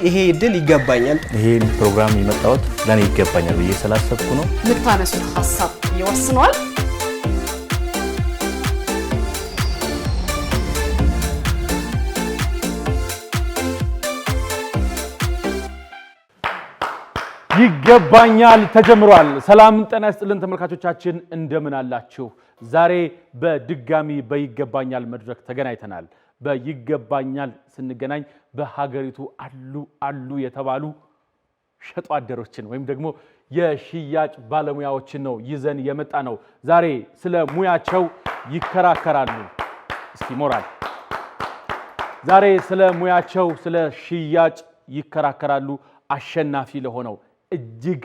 ይሄ እድል ይገባኛል። ይሄን ፕሮግራም የመጣሁት ለኔ ይገባኛል ብዬ ስላሰብኩ ነው። ምታነሱት ሐሳብ ይወስነዋል። ይገባኛል ተጀምሯል። ሰላም ጤና ይስጥልን ተመልካቾቻችን እንደምን አላችሁ? ዛሬ በድጋሚ በይገባኛል መድረክ ተገናኝተናል። በይገባኛል ስንገናኝ በሀገሪቱ አሉ የተባሉ ሸጦ አደሮችን ወይም ደግሞ የሽያጭ ባለሙያዎችን ነው ይዘን የመጣ ነው። ዛሬ ስለ ሙያቸው ይከራከራሉ። እስኪ ሞራል ዛሬ ስለ ሙያቸው ስለ ሽያጭ ይከራከራሉ። አሸናፊ ለሆነው እጅግ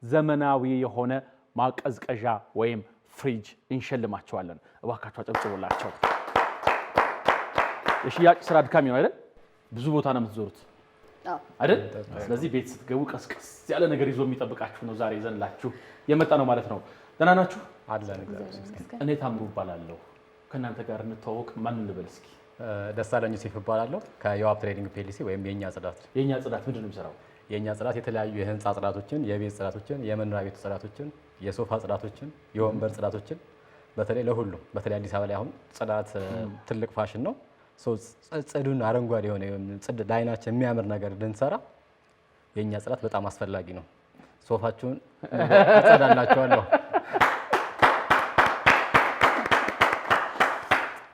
ዘመናዊ የሆነ ማቀዝቀዣ ወይም ፍሪጅ እንሸልማቸዋለን። እባካችሁ አጨብጭቡላቸው። የሽያጭ ስራ አድካሚ ነው አይደል? ብዙ ቦታ ነው የምትዞሩት አይደል? ስለዚህ ቤት ስትገቡ ቀስቀስ ያለ ነገር ይዞ የሚጠብቃችሁ ነው ዛሬ ይዘንላችሁ የመጣ ነው ማለት ነው። ደህና ናችሁ? አለን እግዚአብሔር። እኔ ታምሩ እባላለሁ። ከእናንተ ጋር እንተዋወቅ። ማን ልበል እስኪ? ደሳለኝ ዮሴፍ እባላለሁ ከዮአብ ትሬዲንግ ፒኤልሲ ወይም የኛ ጽዳት። የኛ ጽዳት ምንድን ነው የሚሰራው? የኛ ጽዳት የተለያዩ የህንፃ ጽዳቶችን፣ የቤት ጽዳቶችን፣ የመኖሪያ ቤት ጽዳቶችን፣ የሶፋ ጽዳቶችን፣ የወንበር ጽዳቶችን በተለይ ለሁሉም በተለይ አዲስ አበባ ላይ አሁን ጽዳት ትልቅ ፋሽን ነው። ጽዱን አረንጓዴ የሆነ ጽድ ለዓይናችን የሚያምር ነገር እንድንሰራ የኛ ጽዳት በጣም አስፈላጊ ነው። ሶፋችሁን አጸዳላችኋለሁ።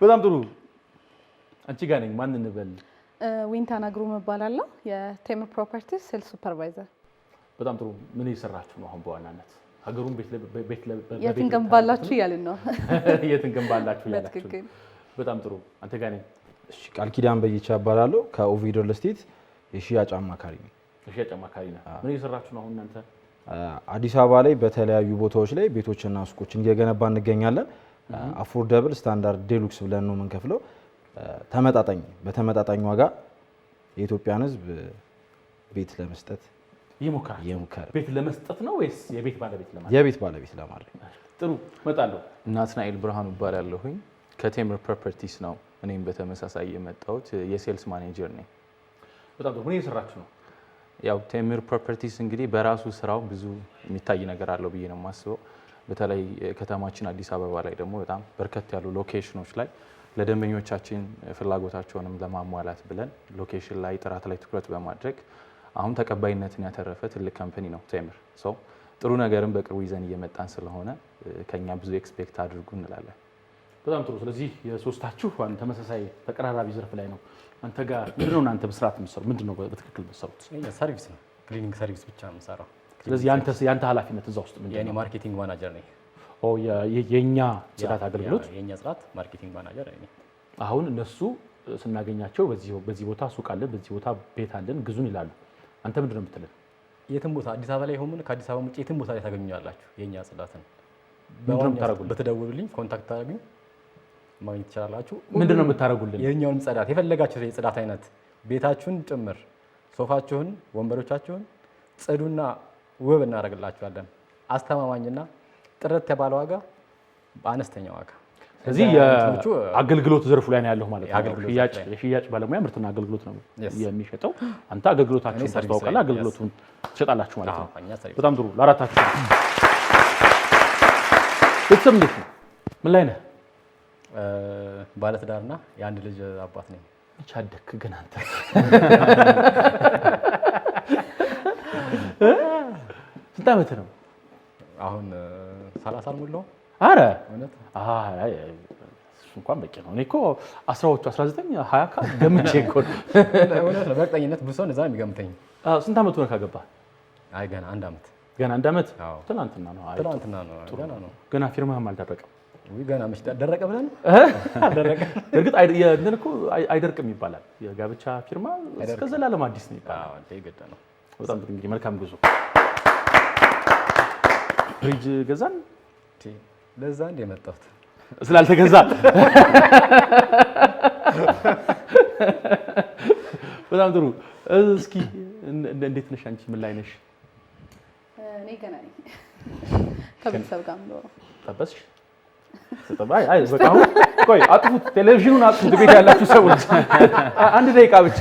በጣም ጥሩ። አንቺ ጋር ነኝ። ማን እንበል? ዊንታና ግሩም እባላለሁ የቴምር ፕሮፐርቲስ ሴልስ ሱፐርቫይዘር። በጣም ጥሩ። ምን እየሰራችሁ ነው አሁን በዋናነት? ሀገሩን ቤት የትንገንባላችሁ እያልን ነው። የትንገንባላችሁ እያላችሁ። በጣም ጥሩ። አንተ ጋር ነኝ። እሺ፣ ቃል ኪዳን በይቻ እባላለሁ ከኦቪድ ሪል ስቴት የሽያጭ አማካሪ ነኝ። የሽያጭ አማካሪ ነህ። ምን እየሰራችሁ ነው አሁን እናንተ? አዲስ አበባ ላይ በተለያዩ ቦታዎች ላይ ቤቶችና ሱቆችን እየገነባ እንገኛለን። አፎርደብል ስታንዳርድ ዴሉክስ ብለን ነው የምንከፍለው። በተመጣጣኝ ዋጋ የኢትዮጵያን ሕዝብ ቤት ለመስጠት ይሞክራል። ቤት ለመስጠት ነው ወይስ የቤት ባለቤት ለማድረግ? የቤት ባለቤት ለማድረግ። ጥሩ እመጣለሁ። ናትናኤል ብርሃኑ እባላለሁኝ ከቴምር ፕሮፐርቲስ ነው። እኔም በተመሳሳይ የመጣሁት የሴልስ ማኔጀር ነኝ። በጣም ጥሩ። ምን እየሰራችሁ ነው? ያው ቴምር ፕሮፐርቲስ እንግዲህ በራሱ ስራው ብዙ የሚታይ ነገር አለው ብዬ ነው የማስበው። በተለይ ከተማችን አዲስ አበባ ላይ ደግሞ በጣም በርከት ያሉ ሎኬሽኖች ላይ ለደንበኞቻችን ፍላጎታቸውንም ለማሟላት ብለን ሎኬሽን ላይ ጥራት ላይ ትኩረት በማድረግ አሁን ተቀባይነትን ያተረፈ ትልቅ ካምፓኒ ነው ቴምር። ጥሩ ነገርም በቅርቡ ይዘን እየመጣን ስለሆነ ከኛ ብዙ ኤክስፔክት አድርጉ እንላለን። በጣም ጥሩ። ስለዚህ የሶስታችሁ ተመሳሳይ ተቀራራቢ ዘርፍ ላይ ነው። አንተ ጋር ምንድነው እናንተ በስርዓት የምትሰሩት? ምንድነው በትክክል የምትሰሩት? ሰርቪስ ነው፣ ክሊኒንግ ሰርቪስ ብቻ ነው የምሰራው። ስለዚህ ያንተ ኃላፊነት እዛ ውስጥ ምንድነው? የኔ ማርኬቲንግ ማናጀር ነኝ። የኛ ጽዳት አገልግሎት የኛ ጽዳት ማርኬቲንግ ማናጀር ነኝ። አሁን እነሱ ስናገኛቸው በዚህ ቦታ ሱቅ አለን፣ በዚህ ቦታ ቤት አለን ግዙን ይላሉ። አንተ ምንድነው የምትለን? የትም ቦታ አዲስ አበባ ላይ ሆነ ከአዲስ አበባ ውጭ የትም ቦታ ላይ ታገኙኛላችሁ። የኛ ጽዳትን ምንድነው የምታረጉልን? በተደውሉልኝ ኮንታክት ታደርጉኝ ማግኘት ትችላላችሁ። ምንድነው የምታረጉልን? የኛውን ጽዳት የፈለጋችሁት የጽዳት አይነት ቤታችሁን ጭምር ሶፋችሁን፣ ወንበሮቻችሁን ጽዱና ውብ እናደርግላችኋለን። አስተማማኝና ጥርት ያለ ዋጋ በአነስተኛ ዋጋ። ስለዚህ የአገልግሎት ዘርፉ ላይ ነው ያለው ማለት ነው። የሽያጭ ባለሙያ ምርትና አገልግሎት ነው የሚሸጠው። አንተ አገልግሎታችሁን ታስተዋውቃለህ፣ አገልግሎቱን ትሸጣላችሁ ማለት ነው። በጣም ጥሩ። ለአራታችሁ ቤተሰብ እንዴት ነው? ምን ላይ ነህ? ባለትዳርና የአንድ ልጅ አባት ነኝ። ቻደክ ግን አንተ ስንት ዓመት ነው? አሁን 30 አልሞላውም። አረ እውነት? እሱ እንኳን በቂ ነው። እኔ እኮ 10ዎቹ 19 20 ካ ገምቼ እኮ እውነት ነው። በእርግጠኝነት ብዙ ሰው እንደዛ ነው የሚገምተኝ። ስንት ዓመቱ ነው ካገባህ? አይ ገና አንድ ዓመት። ገና አንድ ዓመት? ትናንትና ነው። አይ ትናንትና ነው። ገና ነው። ገና ፊርማህም አልደረቀም? ወይ ገና መች ደረቀ ብለን አልደረቀ። እርግጥ እንትን እኮ አይደርቅም ይባላል። የጋብቻ ፊርማ እስከ ዘላለም አዲስ ነው ይባላል። አዎ እንዴ ገዳ ነው። በጣም ጥሩ። እንግዲህ መልካም ጉዞ። ፍሪጅ ገዛን? ለዛ እንደ መጣሁት ስላልተገዛ በጣም ጥሩ። እስኪ እንዴት ነሽ አንቺ? ምን ላይ ነሽ? እኔ ገና ነኝ። ከቤተሰብ ጋር ነው። ጠበስሽ? አይ በቃ አሁን ቆይ አጥፉት፣ ቴሌቪዥኑን አጥፉት፣ ቤት ያላችሁ ሰዎች 1 ደቂቃ ብቻ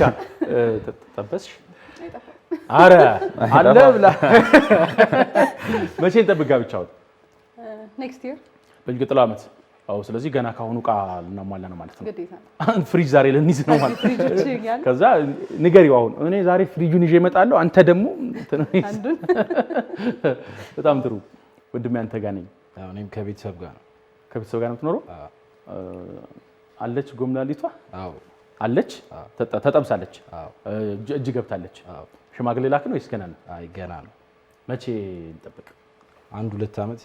ተጠበስሽ። አረ አለ ብላ መቼ እንጠብቅ ጋብቻውን? ኔክስት ይር በሚቀጥለው ዓመት። አዎ ስለዚህ ገና ካሁኑ ዕቃ እናሟላ ነው ማለት ነው። ግዴታ ፍሪጅ ዛሬ ልንይዝ ነው ማለት ነው። ከዛ ንገሪው አሁን እኔ ዛሬ ፍሪጁን ይዤ እመጣለሁ፣ አንተ ደግሞ አንዱን። በጣም ጥሩ ወንድሜ፣ አንተ ጋር ነኝ። እኔም ከቤተሰብ ጋር ነው። ከቤተሰብ ጋር ነው የምትኖረው? አለች ጎምላሊቷ? አዎ አለች። ተጠብሳለች? አዎ። እጅ ገብታለች? አዎ። ሽማግሌ ላክ ነው ወይስ ገና ነው? አይ ገና ነው። መቼ እንጠብቅ? 1-2 ዓመት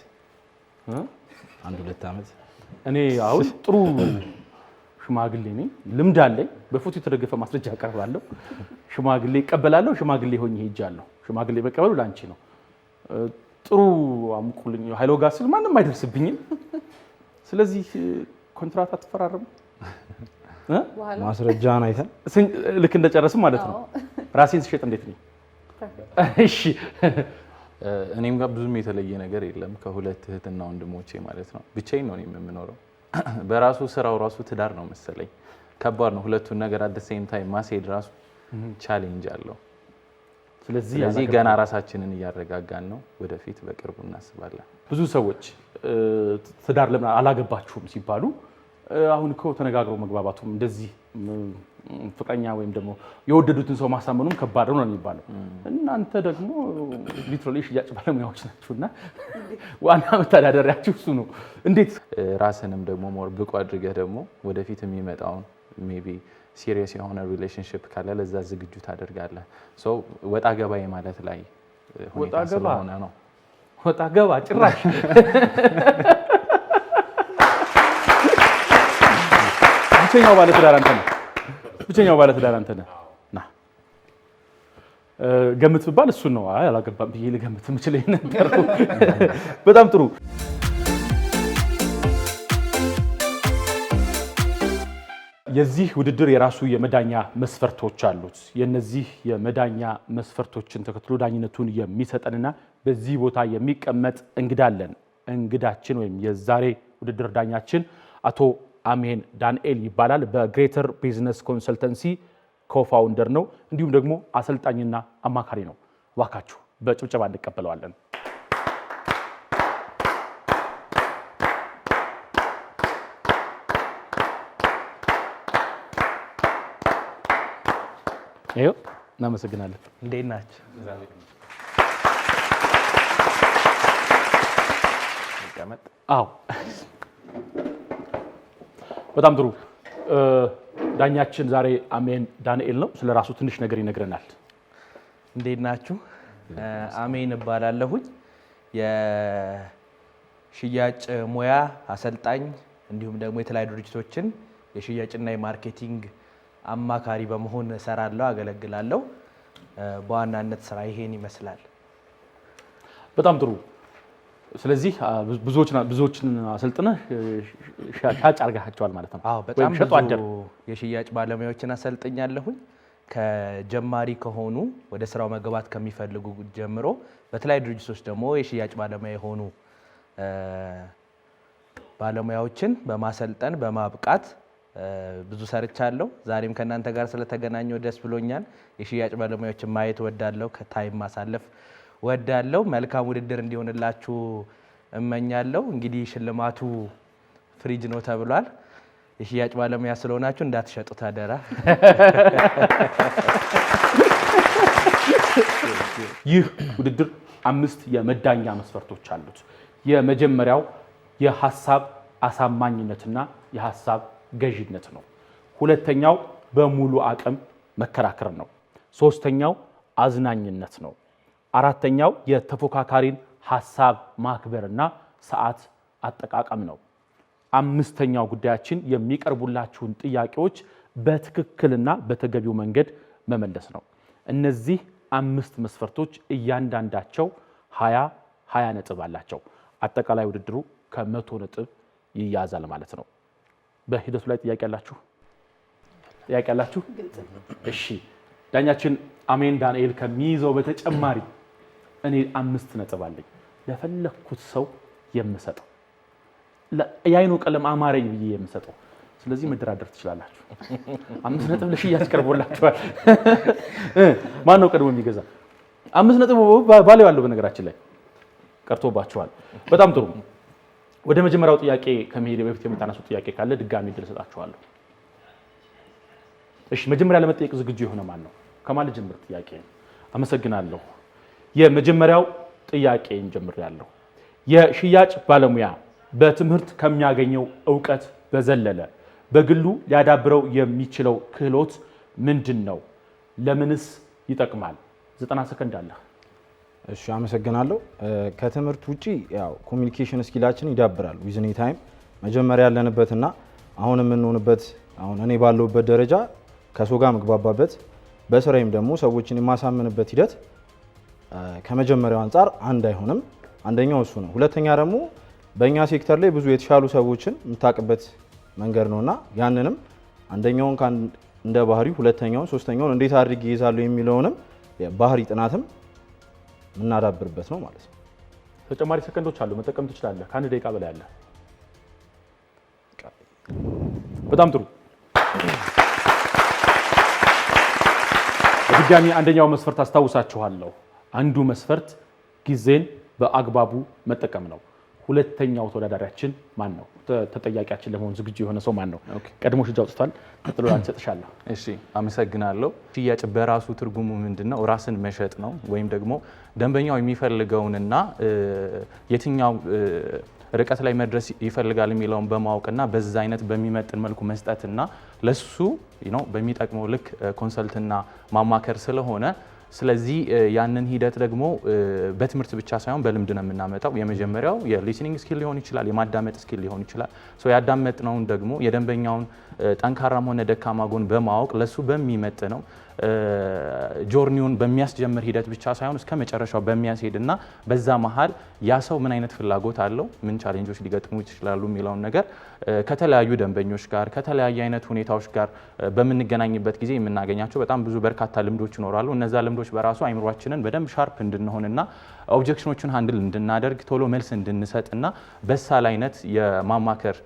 1-2 ዓመት። እኔ አሁን ጥሩ ሽማግሌ ነኝ፣ ልምድ አለኝ፣ በፎቶ የተደገፈ ማስረጃ አቀርባለሁ። ሽማግሌ እቀበላለሁ፣ ሽማግሌ ሆኜ ሄጃለሁ። ሽማግሌ መቀበሉ ላንቺ ነው። ጥሩ አምቁልኝ ኃይሎ ጋር ስል ማንም አይደርስብኝም። ስለዚህ ኮንትራት አትፈራረሙ? ማስረጃን አይተን ልክ እንደጨረስም ማለት ነው። ራሴን ስሸጥ እንዴት ነኝ? እሺ እኔም ጋር ብዙም የተለየ ነገር የለም ከሁለት እህትና ወንድሞቼ ማለት ነው። ብቻዬን ነው የምኖረው። በራሱ ስራው ራሱ ትዳር ነው መሰለኝ። ከባድ ነው ሁለቱን ነገር አት ዘ ሴም ታይም ማስሄድ ራሱ ቻሌንጅ አለው። ስለዚህ ገና ራሳችንን እያረጋጋን ነው። ወደፊት በቅርቡ እናስባለን። ብዙ ሰዎች ትዳር ለምን አላገባችሁም ሲባሉ አሁን እኮ ተነጋግረው መግባባቱም እንደዚህ ፍቅረኛ ወይም ደግሞ የወደዱትን ሰው ማሳመኑም ከባድ ነው የሚባለው። እናንተ ደግሞ ሊትራሊ ሽያጭ ባለሙያዎች ናችሁና ዋና መተዳደሪያችሁ እሱ ነው። እንዴት ራስንም ደግሞ ሞር ብቁ አድርገህ ደግሞ ወደፊት የሚመጣውን ሜቢ ሲሪየስ የሆነ ሪሌሽንሺፕ ካለ ለዛ ዝግጁ ታደርጋለህ። ሶ ወጣ ገባ ማለት ላይ ሁኔታ ስለሆነ ነው። ወጣ ገባ ጭራሽ ብቸኛው ባለትዳር አንተ ነህ። ብቸኛው ባለትዳር አንተ ነህ። ና ገምት ብባል እሱን ነው። አይ አላገባም ብዬ ልገምት የምችለው ነበር። በጣም ጥሩ። የዚህ ውድድር የራሱ የመዳኛ መስፈርቶች አሉት። የነዚህ የመዳኛ መስፈርቶችን ተከትሎ ዳኝነቱን የሚሰጠንና በዚህ ቦታ የሚቀመጥ እንግዳ አለን። እንግዳችን ወይም የዛሬ ውድድር ዳኛችን አቶ አሜን ዳንኤል ይባላል። በግሬተር ቢዝነስ ኮንሰልተንሲ ኮፋውንደር ነው። እንዲሁም ደግሞ አሰልጣኝና አማካሪ ነው። ዋካችሁ በጭብጨባ እንቀበለዋለን። ይኸው እናመሰግናለን። እንዴት ናችሁ? አዎ በጣም ጥሩ። ዳኛችን ዛሬ አሜን ዳንኤል ነው። ስለ ራሱ ትንሽ ነገር ይነግረናል። እንዴት ናችሁ? አሜን እባላለሁኝ። የሽያጭ ሙያ አሰልጣኝ እንዲሁም ደግሞ የተለያዩ ድርጅቶችን የሽያጭና የማርኬቲንግ አማካሪ በመሆን እሰራለሁ፣ አገለግላለሁ። በዋናነት ስራ ይሄን ይመስላል። በጣም ጥሩ። ስለዚህ ብዙዎችን አሰልጥነህ ሻጭ አድርጋቸዋል ማለት ነው? አዎ፣ በጣም ብዙ የሽያጭ ባለሙያዎችን አሰልጥኛለሁኝ። ከጀማሪ ከሆኑ ወደ ስራው መግባት ከሚፈልጉ ጀምሮ በተለያዩ ድርጅቶች ደግሞ የሽያጭ ባለሙያ የሆኑ ባለሙያዎችን በማሰልጠን በማብቃት ብዙ ሰርቻለሁ። ዛሬም ከእናንተ ጋር ስለተገናኘው ደስ ብሎኛል። የሽያጭ ባለሙያዎችን ማየት ወዳለሁ፣ ከታይም ማሳለፍ ወዳለሁ። መልካም ውድድር እንዲሆንላችሁ እመኛለሁ። እንግዲህ ሽልማቱ ፍሪጅ ነው ተብሏል። የሽያጭ ባለሙያ ስለሆናችሁ እንዳትሸጡት አደራ። ይህ ውድድር 5 የመዳኛ መስፈርቶች አሉት። የመጀመሪያው የሐሳብ አሳማኝነትና የሐሳብ ገዥነት ነው። ሁለተኛው በሙሉ አቅም መከራከር ነው። ሶስተኛው አዝናኝነት ነው። አራተኛው የተፎካካሪን ሐሳብ ማክበርና ሰዓት አጠቃቀም ነው። አምስተኛው ጉዳያችን የሚቀርቡላችሁን ጥያቄዎች በትክክልና በተገቢው መንገድ መመለስ ነው። እነዚህ 5 መስፈርቶች እያንዳንዳቸው 20 ነጥብ አላቸው። አጠቃላይ ውድድሩ ከ100 ነጥብ ይያዛል ማለት ነው። በሂደቱ ላይ ጥያቄ ያላችሁ? እሺ፣ ዳኛችን አሜን ዳንኤል ከሚይዘው በተጨማሪ እኔ 5 ነጥብ አለኝ ለፈለኩት ሰው የምሰጠው። የአይኑ ቀለም አማረኝ ብዬ የምሰጠው። ስለዚህ መደራደር ትችላላችሁ። 5 ነጥብ ለሽያጭ ቀርቦላችኋል። ማን ነው ቀድሞ የሚገዛ? 5 ነጥብ ባለው ያለው በነገራችን ላይ ቀርቶባችኋል። በጣም ጥሩ። ወደ መጀመሪያው ጥያቄ ከመሄድ በፊት የምታነሱት ጥያቄ ካለ ድጋሚ እድል እሰጣችኋለሁ። እሺ፣ መጀመሪያ ለመጠየቅ ዝግጁ የሆነ ማን ነው? ከማን ልጀምር? ጥያቄ አመሰግናለሁ። የመጀመሪያው ጥያቄ እንጀምራለሁ። የሽያጭ ባለሙያ በትምህርት ከሚያገኘው ዕውቀት በዘለለ በግሉ ሊያዳብረው የሚችለው ክህሎት ምንድን ነው? ለምንስ ይጠቅማል? 90 ሰከንድ አለ። እሺ አመሰግናለሁ። ከትምህርት ውጪ ያው ኮሚኒኬሽን ስኪላችን ይዳብራል ዊዝን ታይም። መጀመሪያ ያለንበትና አሁን የምንሆንበት አሁን እኔ ባለሁበት ደረጃ ከሰው ጋር መግባባበት በስራዬም ደግሞ ሰዎችን የማሳምንበት ሂደት ከመጀመሪያው አንጻር አንድ አይሆንም። አንደኛው እሱ ነው። ሁለተኛ ደግሞ በእኛ ሴክተር ላይ ብዙ የተሻሉ ሰዎችን የምታውቅበት መንገድ ነውና ያንንም አንደኛውን እንደ ባህሪ ሁለተኛውን ሶስተኛውን እንዴት አድርጌ ይይዛለሁ የሚለውንም ባህሪ ጥናትም የምናዳብርበት ነው ማለት ነው። ተጨማሪ ሰከንዶች አሉ፣ መጠቀም ትችላለህ። ከአንድ ደቂቃ በላይ አለ። በጣም ጥሩ። በድጋሚ አንደኛው መስፈርት አስታውሳችኋለሁ። አንዱ መስፈርት ጊዜን በአግባቡ መጠቀም ነው። ሁለተኛው ተወዳዳሪያችን ማን ነው? ተጠያቂያችን ለመሆን ዝግጁ የሆነ ሰው ማን ነው? ቀድሞ ሽጃ አውጥቷል። ቀጥሎ አንተ ተሻለህ። እሺ አመሰግናለሁ። ሽያጭ በራሱ ትርጉሙ ምንድነው? ራስን መሸጥ ነው። ወይም ደግሞ ደንበኛው የሚፈልገውንና የትኛው ርቀት ላይ መድረስ ይፈልጋል የሚለውን በማወቅና በዛ አይነት በሚመጥን መልኩ መስጠትና ለሱ በሚጠቅመው ልክ ኮንሰልትና ማማከር ስለሆነ ስለዚህ ያንን ሂደት ደግሞ በትምህርት ብቻ ሳይሆን በልምድ ነው የምናመጣው። የመጀመሪያው የሊስኒንግ ስኪል ሊሆን ይችላል፣ የማዳመጥ ስኪል ሊሆን ይችላል። ያዳመጥነውን ደግሞ የደንበኛውን ጠንካራም ሆነ ደካማ ጎን በማወቅ ለሱ በሚመጥነው ጆርኒውን በሚያስጀምር ሂደት ብቻ ሳይሆን እስከ መጨረሻው በሚያስሄድና በዛ መሀል ያ ሰው ምን አይነት ፍላጎት አለው፣ ምን ቻሌንጆች ሊገጥሙ ይችላሉ የሚለውን ነገር ከተለያዩ ደንበኞች ጋር ከተለያዩ አይነት ሁኔታዎች ጋር በምንገናኝበት ጊዜ የምናገኛቸው በጣም ብዙ በርካታ ልምዶች ይኖራሉ። እነዛ ልምዶች በራሱ አይምሯችንን በደንብ ሻርፕ እንድንሆንና ኦብጀክሽኖችን ሃንድል እንድናደርግ ቶሎ መልስ እንድንሰጥና በሳል አይነት የማማከር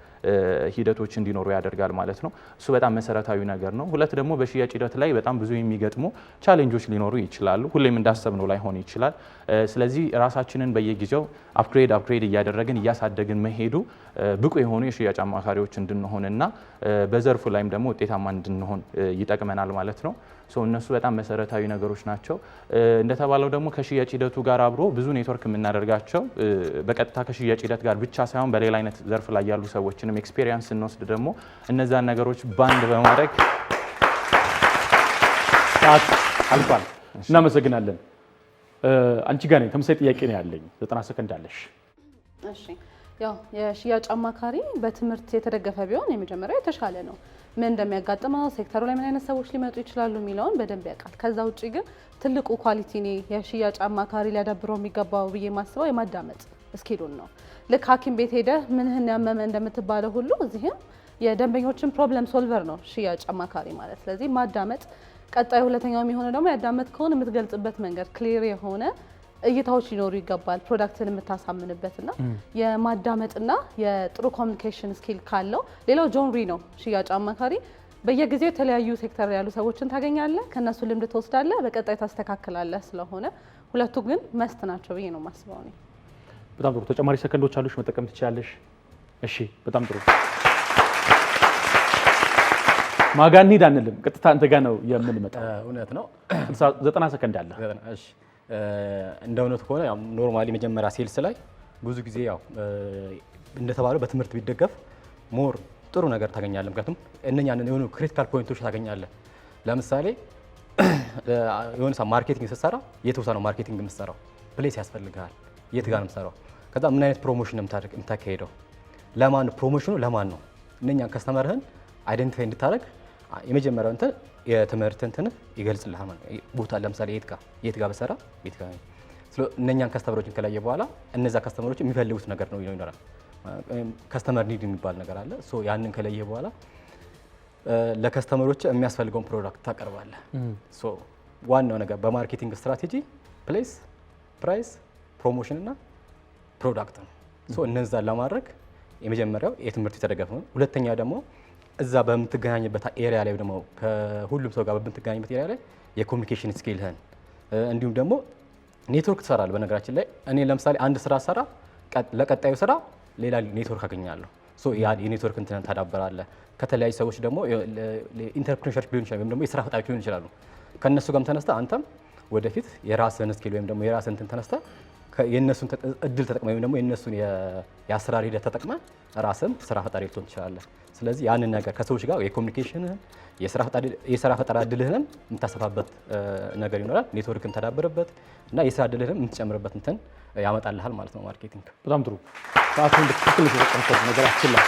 ሂደቶች እንዲኖሩ ያደርጋል ማለት ነው። እሱ በጣም መሰረታዊ ነገር ነው። ሁለት ደግሞ በሽያጭ ሂደት ላይ በጣም ብዙ የሚገጥሙ ቻሌንጆች ሊኖሩ ይችላሉ። ሁሌም እንዳሰብነው ላይሆን ይችላል። ስለዚህ ራሳችንን በየጊዜው አፕግሬድ እያደረግን እያሳደግን መሄዱ ብቁ የሆኑ የሽያጭ አማካሪዎች እንድንሆንና በዘርፉ ላይም ደግሞ ውጤታማ እንድንሆን ይጠቅመናል ማለት ነው። እነሱ በጣም መሰረታዊ ነገሮች ናቸው። እንደተባለው ደግሞ ከሽያጭ ሂደቱ ጋር አብሮ ብዙ ኔትወርክ የምናደርጋቸው በቀጥታ ከሽያጭ ሂደት ጋር ብቻ ሳይሆን በሌላ አይነት ዘርፍ ላይ ያሉ ሰዎችንም ኤክስፔሪየንስ ስንወስድ ደግሞ እነዛን ነገሮች ባንድ በማድረግ ሰዓት አልፏል። እናመሰግናለን። አንቺ ጋር ነኝ። ተመሳሳይ ጥያቄ ነው ያለኝ። 90 ሰከንድ አለሽ። እሺ ያው የሽያጭ አማካሪ በትምህርት የተደገፈ ቢሆን የመጀመሪያው የተሻለ ነው። ምን እንደሚያጋጥመው ሴክተሩ ላይ ምን አይነት ሰዎች ሊመጡ ይችላሉ የሚለውን በደንብ ያውቃል። ከዛ ውጪ ግን ትልቁ ኳሊቲ የሽያጭ አማካሪ ሊያዳብረው የሚገባው ብዬ ማስበው የማዳመጥ እስኪሉን ነው። ልክ ሐኪም ቤት ሄደ ምንህን ያመመ እንደምትባለው ሁሉ እዚህም የደንበኞችን ፕሮብለም ሶልቨር ነው ሽያጭ አማካሪ ማለት። ስለዚህ ማዳመጥ፣ ቀጣይ ሁለተኛው የሚሆነው ደግሞ ያዳመጥ ከሆነ የምትገልጽበት መንገድ ክሊር የሆነ እይታዎች ሊኖሩ ይገባል። ፕሮዳክትን የምታሳምንበትና የማዳመጥና የጥሩ ኮሚኒኬሽን ስኪል ካለው ሌላው ጆንሪ ነው ሽያጭ አማካሪ። በየጊዜው የተለያዩ ሴክተር ያሉ ሰዎችን ታገኛለህ፣ ከነሱ ልምድ ትወስዳለህ፣ በቀጣይ ታስተካክላለህ። ስለሆነ ሁለቱ ግን መስት ናቸው ብዬ ነው የማስበው እኔ። በጣም ጥሩ። ተጨማሪ ሰከንዶች አሉሽ፣ መጠቀም ትችላለሽ። እሺ፣ በጣም ጥሩ። ማጋ እንሂድ አንልም፣ ቀጥታ አንተ ጋር ነው የምንመጣው። እውነት ነው። 90 ሰከንድ አለ። እሺ እንደ እውነቱ ከሆነ ያው ኖርማሊ መጀመሪያ ሴልስ ላይ ብዙ ጊዜ ያው እንደተባለው በትምህርት ቢደገፍ ሞር ጥሩ ነገር ታገኛለህ። ምክንያቱም እነኛን የሆኑ ክሪቲካል ፖይንቶች ታገኛለህ። ለምሳሌ የሆነ ሰው ማርኬቲንግ ስትሰራ የት ቦታ ነው ማርኬቲንግ የምትሰራው? ፕሌስ ያስፈልግሃል። የት ጋር ነው የምትሰራው? ከዛ ምን አይነት ፕሮሞሽን ነው የምታካሄደው? ለማን ነው ፕሮሞሽኑ? ለማን ነው? እነኛን ከስተመርህን አይደንቲፋይ እንድታደርግ የመጀመሪያው እንትን የትምህርት እንትን ይገልጽልሃል ማለት ነው። ቦታ ለምሳሌ የት ጋር በሰራ የት ጋር እነኛን ከስተመሮችን ከለየ በኋላ እነዛ ከስተመሮች የሚፈልጉት ነገር ነው ይኖራል። ከስተመር ኒድ የሚባል ነገር አለ። ሶ ያንን ከለየ በኋላ ለከስተመሮች የሚያስፈልገውን ፕሮዳክት ታቀርባለህ። ሶ ዋናው ነገር በማርኬቲንግ ስትራቴጂ ፕሌስ፣ ፕራይስ፣ ፕሮሞሽን እና ፕሮዳክት ነው። ሶ እነዛን ለማድረግ የመጀመሪያው የትምህርት የተደገፈ ነው። ሁለተኛ ደግሞ እዛ በምትገናኝበት ኤሪያ ላይ ደግሞ ከሁሉም ሰው ጋር በምትገናኝበት ኤሪያ ላይ የኮሚኒኬሽን ስኪልህን እንዲሁም ደግሞ ኔትወርክ ትሰራለህ። በነገራችን ላይ እኔ ለምሳሌ አንድ ስራ ሰራ ለቀጣዩ ስራ ሌላ ኔትወርክ አገኛለሁ። ሶ ያ የኔትወርክ እንትን ታዳብራለህ። ከተለያዩ ሰዎች ደግሞ ኢንተርፕረነርሺፕ ሊሆን ይችላል ወይም ደግሞ የስራ ፈጣሪዎች ሊሆን ይችላሉ። ከነሱ ጋርም ተነስተ አንተም ወደፊት የራስህን ስኪል ወይም ደግሞ የራስህን እንትን ተነስተ የእነሱን እድል ተጠቅመ ወይም ደግሞ የእነሱን የአሰራር ሂደት ተጠቅመ ራስህም ስራ ፈጣሪ ልትሆን ትችላለህ። ስለዚህ ያንን ነገር ከሰዎች ጋር የኮሚኒኬሽንህን የስራ ፈጠራ እድልህንም የምታሰፋበት ነገር ይኖራል። ኔትወርክን ተዳብርበት እና የስራ እድልህንም የምትጨምርበት እንትን ያመጣልሃል ማለት ነው ማርኬቲንግ። በጣም ጥሩ ሰዓቱን በትክክል የተጠቀምበት ነገር አችላል።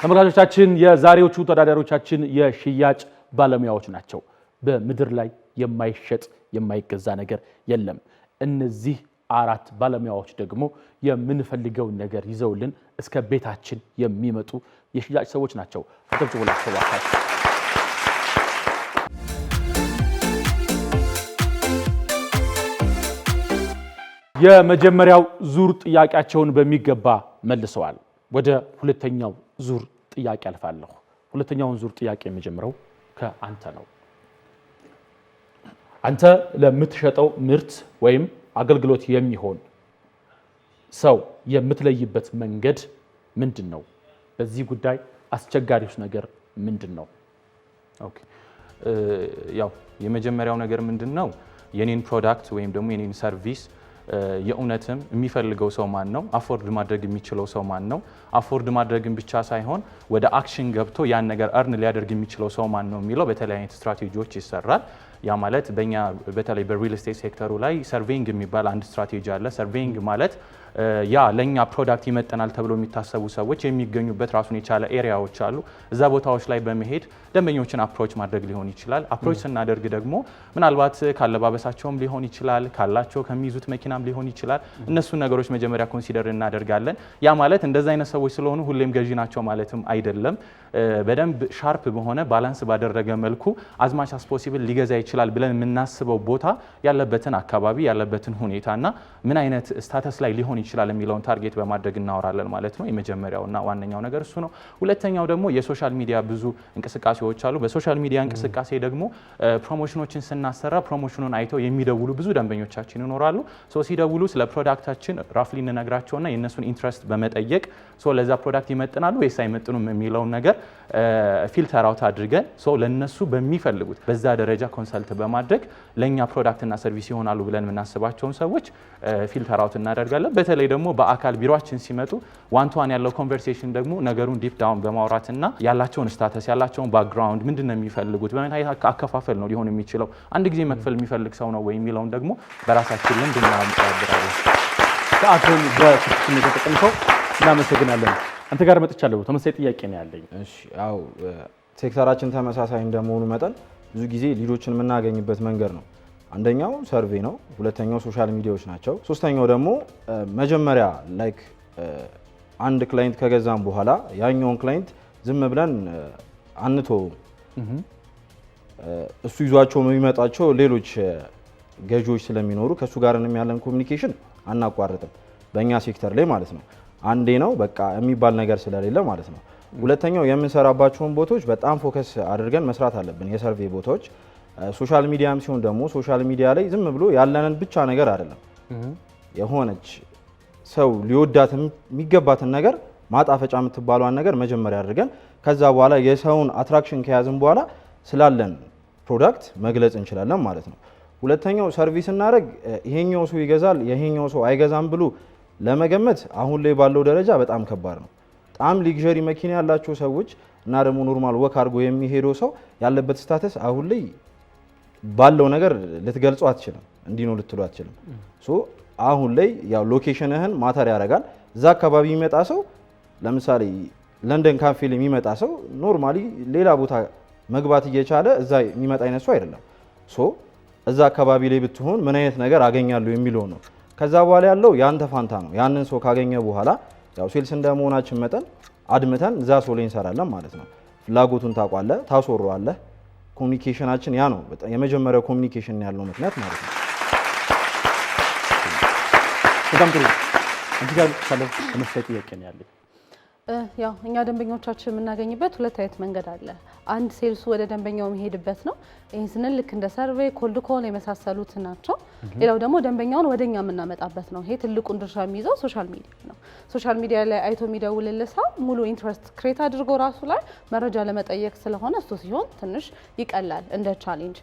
ተመልካቾቻችን የዛሬዎቹ ተወዳዳሪዎቻችን የሽያጭ ባለሙያዎች ናቸው። በምድር ላይ የማይሸጥ የማይገዛ ነገር የለም። እነዚህ 4 ባለሙያዎች ደግሞ የምንፈልገውን ነገር ይዘውልን እስከ ቤታችን የሚመጡ የሽያጭ ሰዎች ናቸው። አጨብጭቡላቸው ባካችሁ። የመጀመሪያው ዙር ጥያቄያቸውን በሚገባ መልሰዋል። ወደ ሁለተኛው ዙር ጥያቄ አልፋለሁ። ሁለተኛውን ዙር ጥያቄ የመጀመሪያው ከአንተ ነው። አንተ ለምትሸጠው ምርት ወይም አገልግሎት የሚሆን ሰው የምትለይበት መንገድ ምንድን ነው? በዚህ ጉዳይ አስቸጋሪው ነገር ምንድን ነው? ኦኬ ያው የመጀመሪያው ነገር ምንድን ነው? የኔን ፕሮዳክት ወይም ደግሞ የኔን ሰርቪስ የእውነትም የሚፈልገው ሰው ማን ነው? አፎርድ ማድረግ የሚችለው ሰው ማን ነው? አፎርድ ማድረግን ብቻ ሳይሆን ወደ አክሽን ገብቶ ያን ነገር እርን ሊያደርግ የሚችለው ሰው ማን ነው የሚለው በተለያዩ ስትራቴጂዎች ይሰራል። ያ ማለት በእኛ በተለይ በሪል ስቴት ሴክተሩ ላይ ሰርቬይንግ የሚባል አንድ ስትራቴጂ አለ። ሰርቬይንግ ማለት ያ ለኛ ፕሮዳክት ይመጠናል ተብሎ የሚታሰቡ ሰዎች የሚገኙበት ራሱን የቻለ ኤሪያዎች አሉ። እዛ ቦታዎች ላይ በመሄድ ደንበኞችን አፕሮች ማድረግ ሊሆን ይችላል። አፕሮች ስናደርግ ደግሞ ምናልባት ካለባበሳቸውም ሊሆን ይችላል፣ ካላቸው ከሚይዙት መኪናም ሊሆን ይችላል። እነሱን ነገሮች መጀመሪያ ኮንሲደር እናደርጋለን። ያ ማለት እንደዛ አይነት ሰዎች ስለሆኑ ሁሌም ገዢ ናቸው ማለትም አይደለም። በደንብ ሻርፕ በሆነ ባላንስ ባደረገ መልኩ አዝማች አስ ፖሲብል ሊገዛ ይችላል ብለን የምናስበው ቦታ ያለበትን አካባቢ ያለበትን ሁኔታና ምን አይነት ስታተስ ላይ ሊሆን ይችላል የሚለውን ታርጌት በማድረግ እናወራለን ማለት ነው። የመጀመሪያውና ዋነኛው ነገር እሱ ነው። ሁለተኛው ደግሞ የሶሻል ሚዲያ ብዙ እንቅስቃሴዎች አሉ። በሶሻል ሚዲያ እንቅስቃሴ ደግሞ ፕሮሞሽኖችን ስናሰራ ፕሮሞሽኑን አይተው የሚደውሉ ብዙ ደንበኞቻችን ይኖራሉ። ሲደውሉ ስለ ፕሮዳክታችን ራፍሊ እንነግራቸውና የእነሱን ኢንትረስት በመጠየቅ ለዛ ፕሮዳክት ይመጥናሉ ወይስ አይመጥኑም የሚለውን ነገር ፊልተር አውት አድርገን ለነሱ በሚፈልጉት በዛ ደረጃ ኮንሰልት በማድረግ ለኛ ፕሮዳክትና ሰርቪስ ይሆናሉ ብለን የምናስባቸውን ሰዎች ፊልተር አውት እናደርጋለን። በተለይ ደግሞ በአካል ቢሮአችን ሲመጡ ዋን ቱ ዋን ያለው ኮንቨርሴሽን ደግሞ ነገሩን ዲፕ ዳውን በማውራትና ያላቸውን ስታተስ ያላቸውን ባክግራውንድ ምንድነው የሚፈልጉት በምን አይነት አከፋፈል ነው ሊሆን የሚችለው አንድ ጊዜ መክፈል የሚፈልግ ሰው ነው ወይ የሚለውን ደግሞ በራሳችን ልምድ እናመጣለን። ሰዓቱን በትክክል ተጠቅመው እናመሰግናለን። አንተ ጋር መጥቻለሁ። ተመሳሳይ ጥያቄ ነው ያለኝ። እሺ ያው ሴክተራችን ተመሳሳይ እንደመሆኑ መጠን ብዙ ጊዜ ሊዶችን የምናገኝበት መንገድ ነው። አንደኛው ሰርቬይ ነው፣ ሁለተኛው ሶሻል ሚዲያዎች ናቸው፣ ሶስተኛው ደግሞ መጀመሪያ ላይክ አንድ ክላይንት ከገዛም በኋላ ያኛውን ክላይንት ዝም ብለን አንተውም። እሱ ይዟቸው የሚመጣቸው ሌሎች ገዢዎች ስለሚኖሩ ከሱ ጋር ያለን ኮሚኒኬሽን አናቋርጥም፣ በእኛ ሴክተር ላይ ማለት ነው። አንዴ ነው በቃ የሚባል ነገር ስለሌለ ማለት ነው። ሁለተኛው የምንሰራባቸውን ቦታዎች በጣም ፎከስ አድርገን መስራት አለብን። የሰርቬይ ቦታዎች ሶሻል ሚዲያም ሲሆን ደግሞ ሶሻል ሚዲያ ላይ ዝም ብሎ ያለንን ብቻ ነገር አይደለም፣ የሆነች ሰው ሊወዳት የሚገባትን ነገር ማጣፈጫ የምትባሏን ነገር መጀመሪያ አድርገን ከዛ በኋላ የሰውን አትራክሽን ከያዝን በኋላ ስላለን ፕሮዳክት መግለጽ እንችላለን ማለት ነው። ሁለተኛው ሰርቪስ እናደርግ ይሄኛው ሰው ይገዛል ይሄኛው ሰው አይገዛም ብሎ ለመገመት አሁን ላይ ባለው ደረጃ በጣም ከባድ ነው። በጣም ሊግዠሪ መኪና ያላቸው ሰዎች እና ደግሞ ኖርማል ወክ አድርጎ የሚሄደው ሰው ያለበት ስታተስ አሁን ላይ ባለው ነገር ልትገልጹ አትችልም፣ እንዲህ ነው ልትሉ አትችልም። አሁን ላይ ያው ሎኬሽንህን ማተር ያደርጋል። እዛ አካባቢ የሚመጣ ሰው ለምሳሌ ለንደን ካፌ ላይ የሚመጣ ሰው ኖርማሊ ሌላ ቦታ መግባት እየቻለ እዛ የሚመጣ አይነት ሰው አይደለም። እዛ አካባቢ ላይ ብትሆን ምን አይነት ነገር አገኛለሁ የሚለው ነው። ከዛ በኋላ ያለው ያንተ ፋንታ ነው። ያንን ሰው ካገኘ በኋላ ያው ሴልስ እንደመሆናችን መጠን አድምተን እዛ ሰው ላይ እንሰራለን ማለት ነው። ፍላጎቱን ታውቃለህ፣ ታስወራዋለህ። ኮሚኒኬሽናችን ያ ነው። በጣም የመጀመሪያው ኮሚኒኬሽን ያለው ምክንያት ማለት ነው። በጣም ጥሩ። እዚህ ጋር ሳለው ተመሳሳይ ጥያቄ ነው ያለኝ። ያው እኛ ደንበኞቻችን የምናገኝበት ሁለት አይነት መንገድ አለ። አንድ ሴልሱ ወደ ደንበኛው የሚሄድበት ነው። ይህን ስንል ልክ እንደ ሰርቬይ፣ ኮልድ ኮል የመሳሰሉት ናቸው። ሌላው ደግሞ ደንበኛውን ወደኛ የምናመጣበት ነው። ይሄ ትልቁን ድርሻ የሚይዘው ሶሻል ሚዲያ ነው። ሶሻል ሚዲያ ላይ አይቶ የሚደውልልህ ሰው ሙሉ ኢንትረስት ክሬት አድርጎ ራሱ ላይ መረጃ ለመጠየቅ ስለሆነ እሱ ሲሆን ትንሽ ይቀላል እንደ ቻሌንጅ።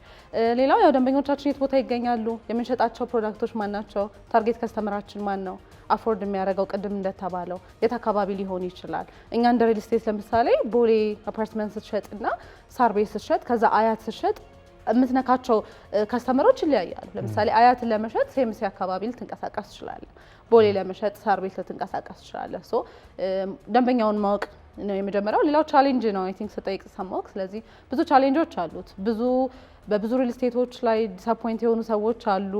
ሌላው ያው ደንበኞቻችን የት ቦታ ይገኛሉ፣ የምንሸጣቸው ፕሮዳክቶች ማን ናቸው፣ ታርጌት ከስተመራችን ማን ነው፣ አፎርድ የሚያደርገው ቅድም እንደተባለው የት አካባቢ ሊሆን ይችላል። እኛ እንደ ሪል ስቴት ለምሳሌ ቦሌ አፓርትመንት ስትሸጥና ሳር ቤት ስትሸጥ ከዛ አያት ስትሸጥ የምትነካቸው ከስተመሮች ይለያያሉ። ለምሳሌ አያትን ለመሸጥ ሴምሲ አካባቢ ልትንቀሳቀስ ትችላለህ። ቦሌ ለመሸጥ ሳር ቤት ልትንቀሳቀስ ትችላለህ። ሶ ደንበኛውን ማወቅ ነው የመጀመሪያው። ሌላው ቻሌንጅ ነው አይ ቲንክ ስጠይቅ ሰማሁት። ስለዚህ ብዙ ቻሌንጆች አሉት። በብዙ ሪል ስቴቶች ላይ ዲስአፖይንት የሆኑ ሰዎች አሉ።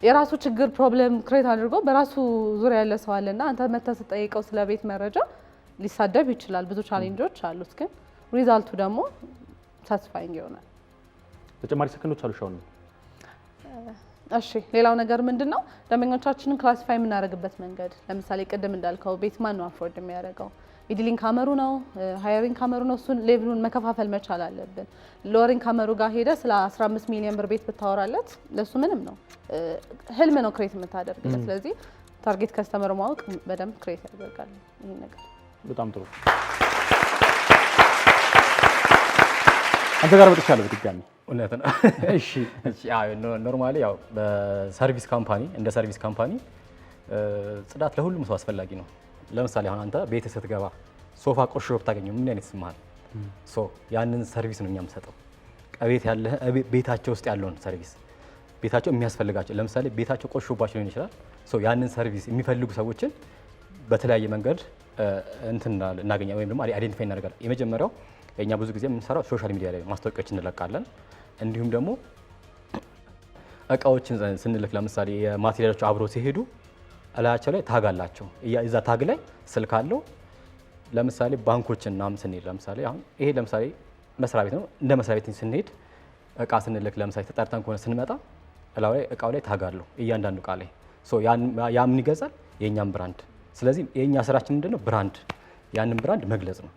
የራሱ ችግር ፕሮብለም ክሬት አድርጎ በራሱ ዙሪያ ያለ ሰው አለና አንተ መተህ ስትጠይቀው ስለ ቤት መረጃ ሊሳደብ ይችላል። ብዙ ቻሌንጆች አሉት፣ ግን ሪዛልቱ ደግሞ ሳቲስፋይንግ ይሆናል። ተጨማሪ ሰከንዶች አሉ ሻውን። እሺ ሌላው ነገር ምንድነው ደንበኞቻችንን ክላሲፋይ የምናደርግበት መንገድ። ለምሳሌ ቅድም እንዳልከው ቤት ማን ነው አፎርድ የሚያደርገው? ሚድሊንግ ካመሩ ነው፣ ሃየሪንግ ካመሩ ነው። እሱን ሌቭሉን መከፋፈል መቻል አለብን። ሎወሪንግ ካመሩ ጋር ሄደ ስለ 15 ሚሊዮን ብር ቤት ብታወራለት ለሱ ምንም ነው፣ ህልም ነው ክሬት የምታደርግለት። ስለዚህ ታርጌት ከስተመር ማወቅ በደንብ ክሬት ያደርጋል ይሄ ነገር። በጣም ጥሩ። አንተ ጋር መጥቻለሁ በድጋሚ። እውነት ነው። እሺ ኖርማሊ ያው በሰርቪስ ካምፓኒ እንደ ሰርቪስ ካምፓኒ ጽዳት ለሁሉም ሰው አስፈላጊ ነው። ለምሳሌ አሁን አንተ ቤት ስትገባ ሶፋ ቆሾ ብታገኘው ምን አይነት ይስማል? ያንን ሰርቪስ ነው እኛ የምንሰጠው። ቤታቸው ውስጥ ያለውን ሰርቪስ ቤታቸው የሚያስፈልጋቸው ለምሳሌ ቤታቸው ቆሾባቸው ሊሆን ይችላል። ያንን ሰርቪስ የሚፈልጉ ሰዎችን በተለያየ መንገድ እናገኛ ወይም ደግሞ አይዴንቲፋይ እናደርጋለን። የመጀመሪያው እኛ ብዙ ጊዜ የምንሰራው ሶሻል ሚዲያ ላይ ማስታወቂያዎች እንለቃለን። እንዲሁም ደግሞ እቃዎችን ስንልክ ለምሳሌ የማቴሪያሎች አብሮ ሲሄዱ እላያቸው ላይ ታግ አላቸው። እዛ ታግ ላይ ስልክ አለው። ለምሳሌ ባንኮችን ምናምን ስንሄድ ለምሳሌ አሁን ይሄ ለምሳሌ መስሪያ ቤት ነው። እንደ መስሪያ ቤት ስንሄድ እቃ ስንልክ ለምሳሌ ተጠርተን ከሆነ ስንመጣ እቃው ላይ ታግ አለው እያንዳንዱ እቃ ላይ። ያ ምን ይገዛል? የእኛም ብራንድ። ስለዚህ የእኛ ስራችን ምንድነው? ብራንድ፣ ያንን ብራንድ መግለጽ ነው።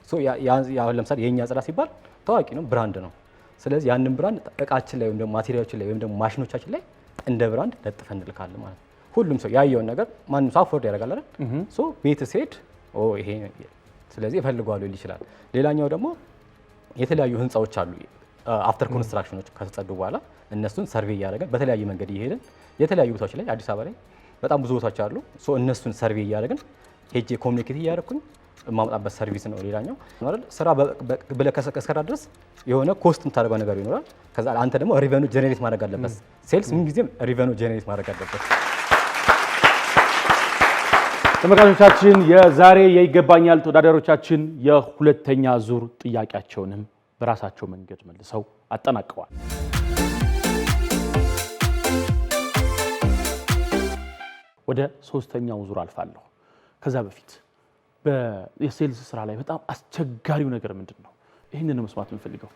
ለምሳሌ የእኛ ጽዳት ሲባል ታዋቂ ነው፣ ብራንድ ነው። ስለዚህ ያንን ብራንድ እቃችን ላይ ወይም ደግሞ ማቴሪያሎችን ላይ ወይም ደግሞ ማሽኖቻችን ላይ እንደ ብራንድ ለጥፈን እንልካለን ማለት ነው። ሁሉም ሰው ያየውን ነገር ማንም ሰው አፎርድ ያደርጋል አይደል? ቤት ሲሄድ ይሄ ስለዚህ እፈልገዋለሁ ሊል ይችላል። ሌላኛው ደግሞ የተለያዩ ህንፃዎች አሉ። አፍተር ኮንስትራክሽኖች ከተጸዱ በኋላ እነሱን ሰርቬይ እያደረግን በተለያየ መንገድ እየሄድን የተለያዩ ቦታዎች ላይ አዲስ አበባ ላይ በጣም ብዙ ቦታዎች አሉ። እነሱን ሰርቬይ እያደረግን ሄጄ ኮሚኒኬት እያደረግኩኝ የማመጣበት ሰርቪስ ነው። ሌላኛው ስራ ብለህ ከሰራ ድረስ የሆነ ኮስት የምታደርገው ነገር ይኖራል። ከዛ አንተ ደግሞ ሪቨኑ ጀኔሬት ማድረግ አለበት። ሴልስ ምን ጊዜም ሪቨኑ ጀኔሬት ማድረግ አለበት። ተመልካቾቻችን የዛሬ የይገባኛል ተወዳዳሪዎቻችን የሁለተኛ ዙር ጥያቄያቸውንም በራሳቸው መንገድ መልሰው አጠናቀዋል። ወደ ሶስተኛው ዙር አልፋለሁ። ከዛ በፊት የሴልስ ስራ ላይ በጣም አስቸጋሪው ነገር ምንድን ነው? ይህንን መስማት የምፈልገው።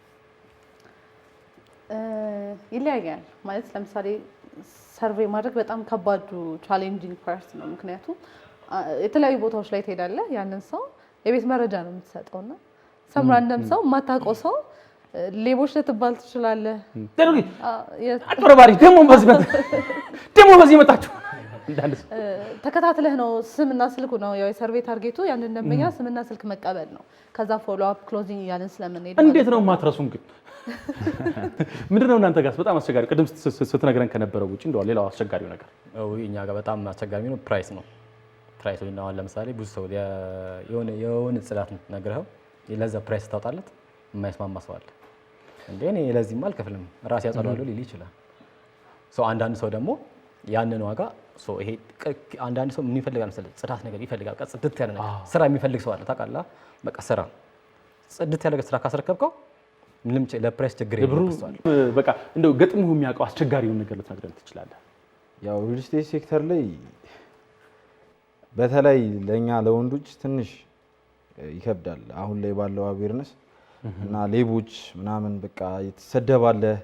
ይለያያል ማለት ለምሳሌ ሰርቬይ ማድረግ በጣም ከባዱ ቻሌንጂንግ ፓርት ነው። ምክንያቱም የተለያዩ ቦታዎች ላይ ትሄዳለህ፣ ያንን ሰው የቤት መረጃ ነው የምትሰጠውና ሰምራንደም ሰው የማታውቀው ሰው ሌቦች ልትባል ትችላለህ። አጭበርባሪ ደግሞ በዚህ መጣችሁ ተከታትለህ ነው። ስምና ስልኩ ነው ያው የሰርቬይ ታርጌቱ ያንን ደንበኛ ስምና ስልክ መቀበል ነው። ከዛ ፎሎ አፕ ክሎዚንግ ያንን ስለምንሄድ እንዴት ነው ማትረሱን? ግን ምንድነው እናንተ ጋር በጣም አስቸጋሪ ቅድም ስትነግረን ከነበረው ውጪ እንደው ሌላው አስቸጋሪው ነገር እኛ ጋር በጣም አስቸጋሪ ነው ፕራይስ ነው። ፕራይስ ወይ ነው ለምሳሌ ብዙ ሰው የሆነ ጽዳት ነግረኸው ለዛ ፕራይስ ታውጣለት የማይስማማ ሰው አለ። እንዴ እኔ ለዚህም አልከፍልም ራሴ ያጸዳዋለሁ ሊል ይችላል። አንዳንድ ሰው ደግሞ ያንን ዋጋ ይሄ አንዳንድ ሰው ምን ይፈልጋል መሰለህ? ጽዳት ነገር ይፈልጋል። ጽድት ያለ ነገር ስራ የሚፈልግ ሰው አለ ታውቃለህ። በቃ ስራ ጽድት ያለ ስራ ካስረከብከው ምንም ለፕራይስ ችግር የለውም። በቃ እንደው ገጥሞህ የሚያውቀው አስቸጋሪውን ነገር ልትነግረን ትችላለህ? ያው ሪል ስቴት ሴክተር ላይ በተለይ ለኛ ለወንዶች ትንሽ ይከብዳል። አሁን ላይ ባለው አዌርነስ እና ሌቦች ምናምን በቃ የተሰደባለህ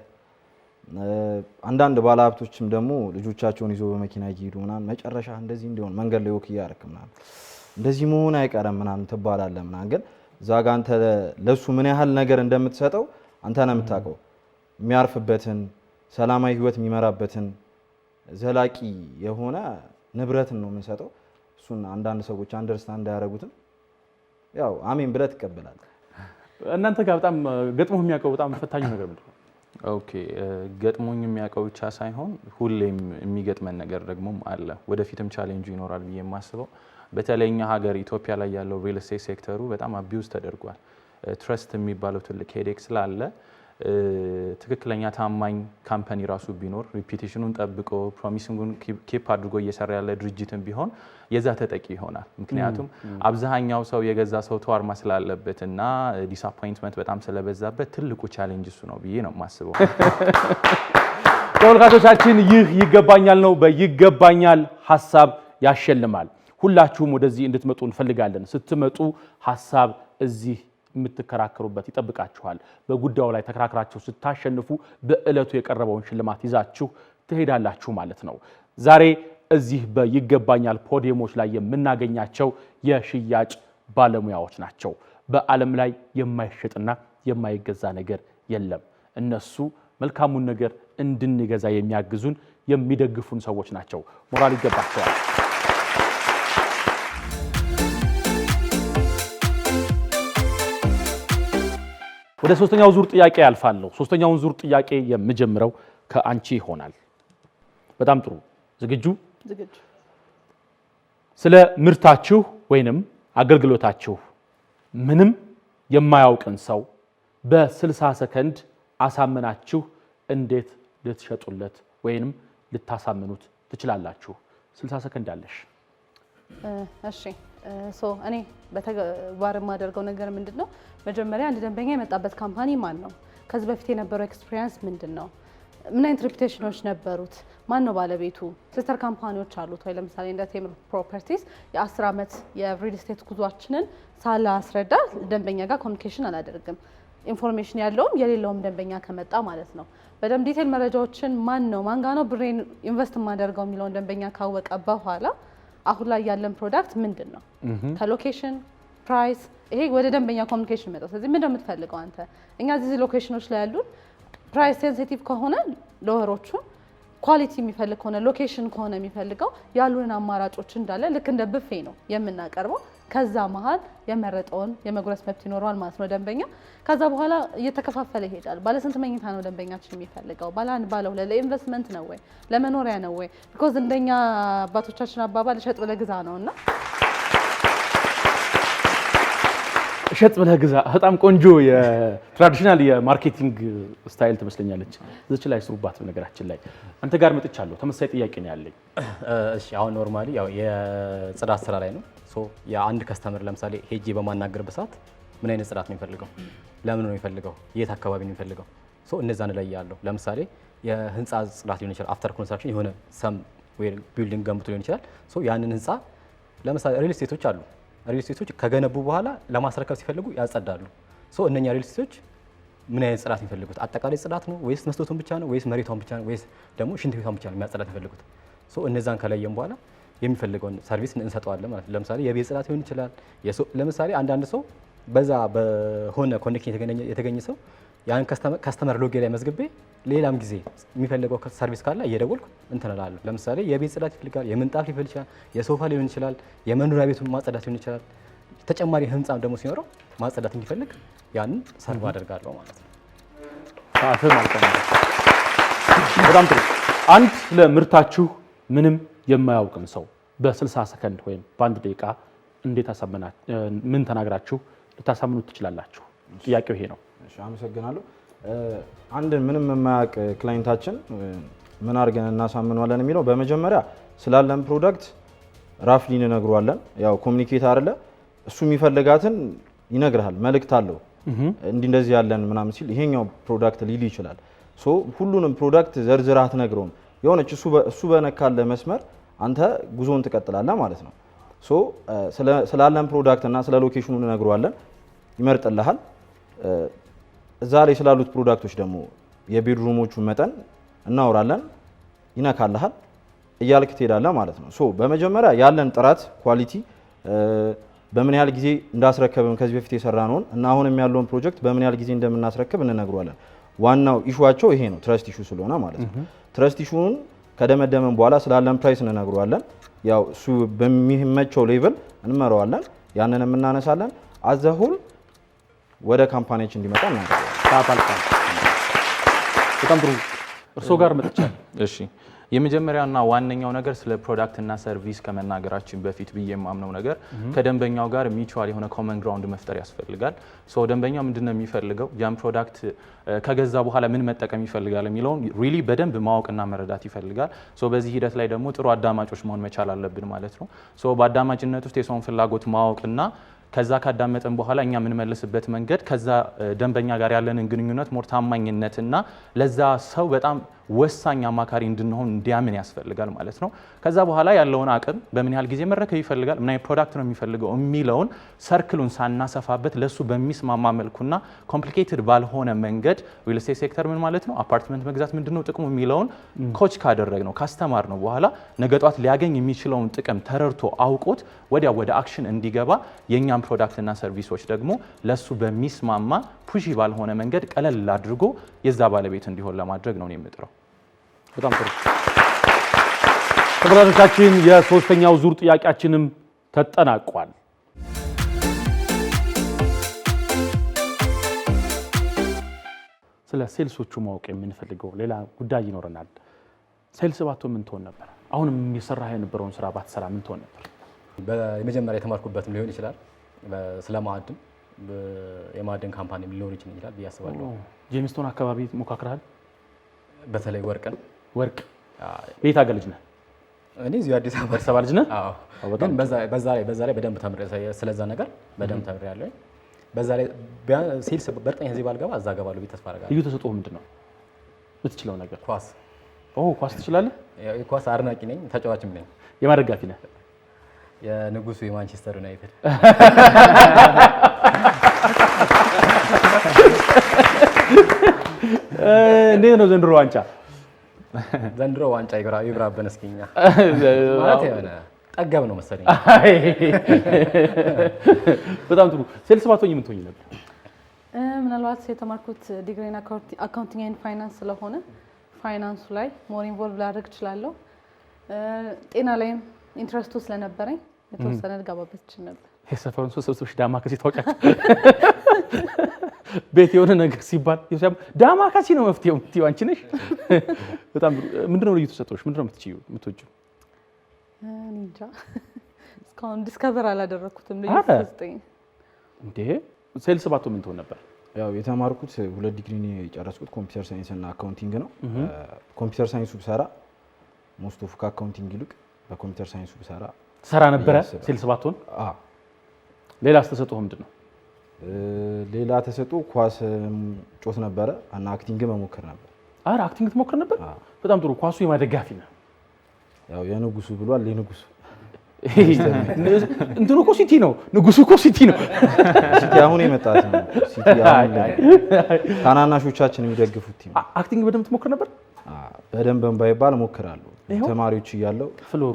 አንዳንድ ባለሀብቶችም ደግሞ ልጆቻቸውን ይዞ በመኪና እየሄዱ ምናምን መጨረሻ እንደዚህ እንዲሆን መንገድ ላይ ወክ እያደረክ ምናምን እንደዚህ መሆን አይቀርም ምናምን ትባላለህ ምናምን። ግን እዛ ጋ አንተ ለሱ ምን ያህል ነገር እንደምትሰጠው አንተ ነህ የምታውቀው። የሚያርፍበትን ሰላማዊ ህይወት የሚመራበትን ዘላቂ የሆነ ንብረትን ነው የምንሰጠው። እሱን አንዳንድ ሰዎች አንደርስታንድ እንዳያደርጉትም ያው አሜን ብለህ ትቀበላለህ። እናንተ ጋር በጣም ገጥሞ የሚያውቀው በጣም ፈታኝ ነገር ምንድን ነው? ኦኬ ገጥሞኝ የሚያውቀው ብቻ ሳይሆን ሁሌም የሚገጥመን ነገር ደግሞ አለ። ወደፊትም ቻሌንጁ ይኖራል ብዬ የማስበው በተለይ እኛ ሀገር ኢትዮጵያ ላይ ያለው ሪል ስቴት ሴክተሩ በጣም አቢዩዝ ተደርጓል። ትረስት የሚባለው ትልቅ ሄዴክ ስላለ ትክክለኛ ታማኝ ካምፓኒ ራሱ ቢኖር ሪፒቴሽኑን ጠብቆ ፕሮሚሲንጉን ኪፕ አድርጎ እየሰራ ያለ ድርጅትም ቢሆን የዛ ተጠቂ ይሆናል። ምክንያቱም አብዛኛው ሰው የገዛ ሰው ተዋርማ ስላለበት እና ዲስአፖይንትመንት በጣም ስለበዛበት ትልቁ ቻሌንጅ እሱ ነው ብዬ ነው የማስበው። ተመልካቾቻችን ይህ ይገባኛል ነው። በይገባኛል ሀሳብ ያሸልማል። ሁላችሁም ወደዚህ እንድትመጡ እንፈልጋለን። ስትመጡ ሀሳብ እዚህ የምትከራከሩበት ይጠብቃችኋል። በጉዳዩ ላይ ተከራክራችሁ ስታሸንፉ በእለቱ የቀረበውን ሽልማት ይዛችሁ ትሄዳላችሁ ማለት ነው። ዛሬ እዚህ በይገባኛል ፖዲየሞች ላይ የምናገኛቸው የሽያጭ ባለሙያዎች ናቸው። በዓለም ላይ የማይሸጥና የማይገዛ ነገር የለም። እነሱ መልካሙን ነገር እንድንገዛ የሚያግዙን የሚደግፉን ሰዎች ናቸው። ሞራል ይገባቸዋል። ወደ ሶስተኛው ዙር ጥያቄ ያልፋለሁ። ሶስተኛውን ዙር ጥያቄ የምጀምረው ከአንቺ ይሆናል። በጣም ጥሩ። ዝግጁ? ዝግጁ። ስለ ምርታችሁ ወይንም አገልግሎታችሁ ምንም የማያውቅን ሰው በ60 ሰከንድ አሳምናችሁ እንዴት ልትሸጡለት ወይንም ልታሳምኑት ትችላላችሁ? 60 ሰከንድ አለሽ። እሺ እኔ በተግባር የማደርገው ነገር ምንድን ነው? መጀመሪያ አንድ ደንበኛ የመጣበት ካምፓኒ ማን ነው? ከዚህ በፊት የነበረው ኤክስፒሪየንስ ምንድን ነው? ምን አይነት ሬፑቴሽኖች ነበሩት? ማን ነው ባለቤቱ? ሲስተር ካምፓኒዎች አሉት ወይ? ለምሳሌ እንደ ቴምር ፕሮፐርቲስ የ10 ዓመት የሪል ስቴት ጉዟችንን ሳላስረዳ ደንበኛ ጋር ኮሚኒኬሽን አላደርግም። ኢንፎርሜሽን ያለውም የሌለውም ደንበኛ ከመጣ ማለት ነው። በደንብ ዲቴል መረጃዎችን ማን ጋ ነው ብሬን ኢንቨስት የማደርገው የሚለውን ደንበኛ ካወቀ በኋላ አሁን ላይ ያለን ፕሮዳክት ምንድን ነው? ከሎኬሽን ፕራይስ፣ ይሄ ወደ ደንበኛ ኮሚኒኬሽን መጣ። ስለዚህ ምንድን ነው የምትፈልገው አንተ? እኛ እዚህ ሎኬሽኖች ላይ ያሉን ፕራይስ ሴንሲቲቭ ከሆነ ሎወሮቹን፣ ኳሊቲ የሚፈልግ ከሆነ ሎኬሽን ከሆነ የሚፈልገው ያሉንን አማራጮች እንዳለ ልክ እንደ ብፌ ነው የምናቀርበው። ከዛ መሀል የመረጠውን የመጉረስ መብት ይኖረዋል ማለት ነው ደንበኛ። ከዛ በኋላ እየተከፋፈለ ይሄዳል። ባለ ስንት መኝታ ነው ደንበኛችን የሚፈልገው? ባለ አንድ፣ ባለ ሁለት፣ ለኢንቨስትመንት ነው ወይ ለመኖሪያ ነው ወይ? ቢኮዝ እንደኛ አባቶቻችን አባባል እሸጥ ብለህ ግዛ ነውና እሸጥ ብለህ ግዛ በጣም ቆንጆ የትራዲሽናል የማርኬቲንግ ስታይል ትመስለኛለች። እዚች ላይ ስሩባት። በነገራችን ላይ አንተ ጋር መጥቻለሁ። ተመሳሳይ ጥያቄ ነው ያለኝ። እሺ አሁን ኖርማሊ ያው የጽዳት ስራ ላይ ነው። የአንድ ከስተመር ለምሳሌ ሄጄ በማናገርበት ሰዓት ምን አይነት ጽዳት ነው የሚፈልገው? ለምን ነው የሚፈልገው? የት አካባቢ ነው የሚፈልገው? እነዛን ላይ ያለው ለምሳሌ የህንፃ ጽዳት ሊሆን ይችላል። አፍተር ኮንስትራክሽን የሆነ ሰም ወይ ቢልዲንግ ገንብቶ ሊሆን ይችላል። ያንን ህንፃ ለምሳሌ ሪል ስቴቶች አሉ። ሪል ስቴቶች ከገነቡ በኋላ ለማስረከብ ሲፈልጉ ያጸዳሉ። እነኛ ሪል ስቴቶች ምን አይነት ጽዳት የሚፈልጉት? አጠቃላይ ጽዳት ነው ወይስ መስኮቱን ብቻ ነው ወይስ መሬቷን ብቻ ነው ወይስ ደግሞ ሽንት ቤቷን ብቻ ነው የሚያጸዳት የሚፈልጉት? እነዛን ከለየም በኋላ የሚፈልገውን ሰርቪስ እንሰጠዋለን ማለት ነው። ለምሳሌ የቤት ጽዳት ሊሆን ይችላል። ለምሳሌ አንዳንድ ሰው በዛ በሆነ ኮኔክሽን የተገኘ ሰው ያን ከስተመር ሎጌ ላይ መዝግቤ ሌላም ጊዜ የሚፈልገው ሰርቪስ ካለ እየደወልኩ እንትን እላለሁ። ለምሳሌ የቤት ጽዳት ይፈልጋል፣ የምንጣፍ ሊሆን ይችላል፣ የሶፋ ሊሆን ይችላል፣ የመኖሪያ ቤቱን ማጸዳት ሊሆን ይችላል። ተጨማሪ ህንፃም ደግሞ ሲኖረው ማጸዳት እንዲፈልግ ያንን ሰርቭ አደርጋለሁ ማለት ነው። ሰዓትህ ማለት ነው። በጣም ጥሩ። አንድ ለምርታችሁ ምንም የማያውቅን ሰው በ60 ሰከንድ ወይም በአንድ ደቂቃ እንዴት ምን ተናግራችሁ ልታሳምኑት ትችላላችሁ? ጥያቄው ይሄ ነው። እሺ፣ አመሰግናለሁ። አንድን ምንም የማያውቅ ክላይንታችን ምን አድርገን እናሳምነዋለን የሚለው በመጀመሪያ ስላለን ፕሮዳክት ራፍሊ እንነግረዋለን። ያው ኮሚኒኬት አይደለ እሱ የሚፈልጋትን ይነግርሃል፣ መልእክት አለው። እንደዚህ ያለን ምናምን ሲል ይሄኛው ፕሮዳክት ሊል ይችላል። ሁሉንም ፕሮዳክት ዘርዝረህ አትነግረውም። የሆነች እሱ በነካለ መስመር አንተ ጉዞን ትቀጥላለህ ማለት ነው። ስላለን ፕሮዳክት እና ስለ ሎኬሽኑ እንነግረዋለን፣ ይመርጥልሃል። እዛ ላይ ስላሉት ፕሮዳክቶች ደግሞ የቤድሩሞቹ መጠን እናወራለን፣ ይነካልሃል እያልክ ትሄዳለህ ማለት ነው። ሶ በመጀመሪያ ያለን ጥራት ኳሊቲ በምን ያህል ጊዜ እንዳስረከብን ከዚህ በፊት የሰራነውን እና አሁንም ያለውን ፕሮጀክት በምን ያህል ጊዜ እንደምናስረክብ እንነግሯለን። ዋናው ኢሹዋቸው ይሄ ነው፣ ትረስት ኢሹ ስለሆነ ማለት ነው። ትረስት ኢሹን ከደመደመን በኋላ ስላለን ፕራይስ እንነግሯለን። ያው እሱ በሚመቸው ሌቭል እንመራዋለን፣ ያንንም እናነሳለን። አዘሁል ወደ ካምፓኒያችን እንዲመጣ እናደርጋለን። በጣም ጥሩ። እርሶ ጋር መጥቻለሁ። እሺ የመጀመሪያውና ዋነኛው ነገር ስለ ፕሮዳክት እና ሰርቪስ ከመናገራችን በፊት ብዬ የማምነው ነገር ከደንበኛው ጋር ሚቹዋል የሆነ ኮመን ግራውንድ መፍጠር ያስፈልጋል። ሶ ደንበኛው ምንድነው የሚፈልገው፣ ያን ፕሮዳክት ከገዛ በኋላ ምን መጠቀም ይፈልጋል የሚለውን ሪሊ በደንብ ማወቅና መረዳት ይፈልጋል። ሶ በዚህ ሂደት ላይ ደግሞ ጥሩ አዳማጮች መሆን መቻል አለብን ማለት ነው። ሶ በአዳማጭነት ውስጥ የሰውን ፍላጎት ማወቅና ከዛ ካዳመጠን በኋላ እኛ የምንመልስበት መንገድ ከዛ ደንበኛ ጋር ያለንን ግንኙነት ሞር ታማኝነትና ለዛ ሰው በጣም ወሳኝ አማካሪ እንድንሆን እንዲያምን ያስፈልጋል ማለት ነው። ከዛ በኋላ ያለውን አቅም በምን ያህል ጊዜ መረከብ ይፈልጋል፣ ምን አይነት ፕሮዳክት ነው የሚፈልገው የሚለውን ሰርክሉን ሳናሰፋበት ለሱ በሚስማማ መልኩና ኮምፕሊኬትድ ባልሆነ መንገድ ሪል ስቴት ሴክተር ምን ማለት ነው፣ አፓርትመንት መግዛት ምንድነው ጥቅሙ የሚለውን ኮች ካደረግ ነው ካስተማር ነው በኋላ ነገ ጧት ሊያገኝ የሚችለውን ጥቅም ተረድቶ አውቆት ወዲያ ወደ አክሽን እንዲገባ የኛም ፕሮዳክትና ሰርቪሶች ደግሞ ለሱ በሚስማማ ፑሺ ባልሆነ መንገድ ቀለል አድርጎ የዛ ባለቤት እንዲሆን ለማድረግ ነው የምጥረው። በጣም ጥሩ ተመልካቾቻችን፣ የሶስተኛው ዙር ጥያቄያችንም ተጠናቋል። ስለ ሴልሶቹ ማወቅ የምንፈልገው ሌላ ጉዳይ ይኖረናል። ሴልስ ባትሆን ምን ትሆን ነበር? አሁንም የሰራህ የነበረውን ስራ ባትሰራ ምን ትሆን ነበር? በመጀመሪያ የተማርኩበትም ሊሆን ይችላል። ስለ ማዕድን የማዕድን ካምፓኒ ሊኖር ይችላል ብዬ አስባለሁ። ጄምስቶን አካባቢ ሞካክረሃል? በተለይ ወርቅ ቤት ሀገር ልጅ ነህ? እኔ እዚሁ አዲስ አበባ ልጅ ነህ? አዎ። ግን በዛ ላይ በደንብ ተምሬ ስለዛ ነገር በደንብ ተምሬያለሁ። በዛ ላይ ሴልስ በርቀኝ እዚህ ባልገባ እዛ ገባለሁ ብዬ ተስፋ አደርጋለሁ። ልዩ ተሰጥኦ ምንድን ነው የምትችለው ነገር? ኳስ። ኳስ ትችላለህ? ኳስ አድናቂ ነኝ፣ ተጫዋችም ነኝ። የማን ደጋፊ ነህ? የንጉሱ የማንቸስተር ዩናይትድ። እንዴት ነው ዘንድሮ ዋንጫ? ዘንድሮ ዋንጫ ይብራብን እስኪ እኛ ማለት የሆነ ጠገብ ነው መሰለኝ። በጣም ጥሩ። ሴልስ ባትሆኝ ምን ትሆኝ ነበር? ምናልባት የተማርኩት ዲግሪን አካውንቲንግ ኤንድ ፋይናንስ ስለሆነ ፋይናንሱ ላይ ሞር ኢንቮልቭ ላደርግ እችላለሁ። ጤና ላይም ኢንትረስቱ ስለነበረኝ የተወሰነ ልገባበት እችል ነበር። የሰፈሩን ሰው ሰብስበሽ ዳማከሴ ታውቂያለሽ? ቤት የሆነ ነገር ሲባል ዳማከሴ ነው መፍትሄው የምትይው አንቺ ነሽ። በጣም ምንድነው ልዩ ተሰጥኦሽ? ምንድነው የምትወጂው? እንጃ እስካሁን ዲስከቨር አላደረኩትም። ልዩ ተሰጥኦኝ እንዴ። ሴልስ ባትሆን ምን ትሆን ነበር? ያው የተማርኩት 2 ዲግሪ ነው የጨረስኩት፣ ኮምፒውተር ሳይንስ እና አካውንቲንግ ነው። ኮምፒውተር ሳይንሱ ብሰራ ሞስት ኦፍ ከአካውንቲንግ ይልቅ በኮምፒውተር ሳይንሱ ብሰራ ሰራ ነበረ። ሴልስ ባትሆን ሌላ ተሰጥኦ ምንድን ነው? ሌላ ተሰጥኦ ኳስ ጮት ነበረ እና አክቲንግ መሞከር ነበር። አክቲንግ ትሞክር ነበር? በጣም ጥሩ። ኳሱ የማደጋፊ ነው። ያው የንጉሱ ብሏል። የንጉሱ እንትኑ እኮ ሲቲ ነው። ንጉሱ እኮ ሲቲ ነው። ሲቲ አሁን የመጣት ነው። ሲቲ አሁን ታናናሾቻችን የሚደግፉት ቲም። አክቲንግ በደንብ ትሞክር ነበር? በደንብ ባይባል እሞክራለሁ። ተማሪዎች እያለሁ ፍሎሩ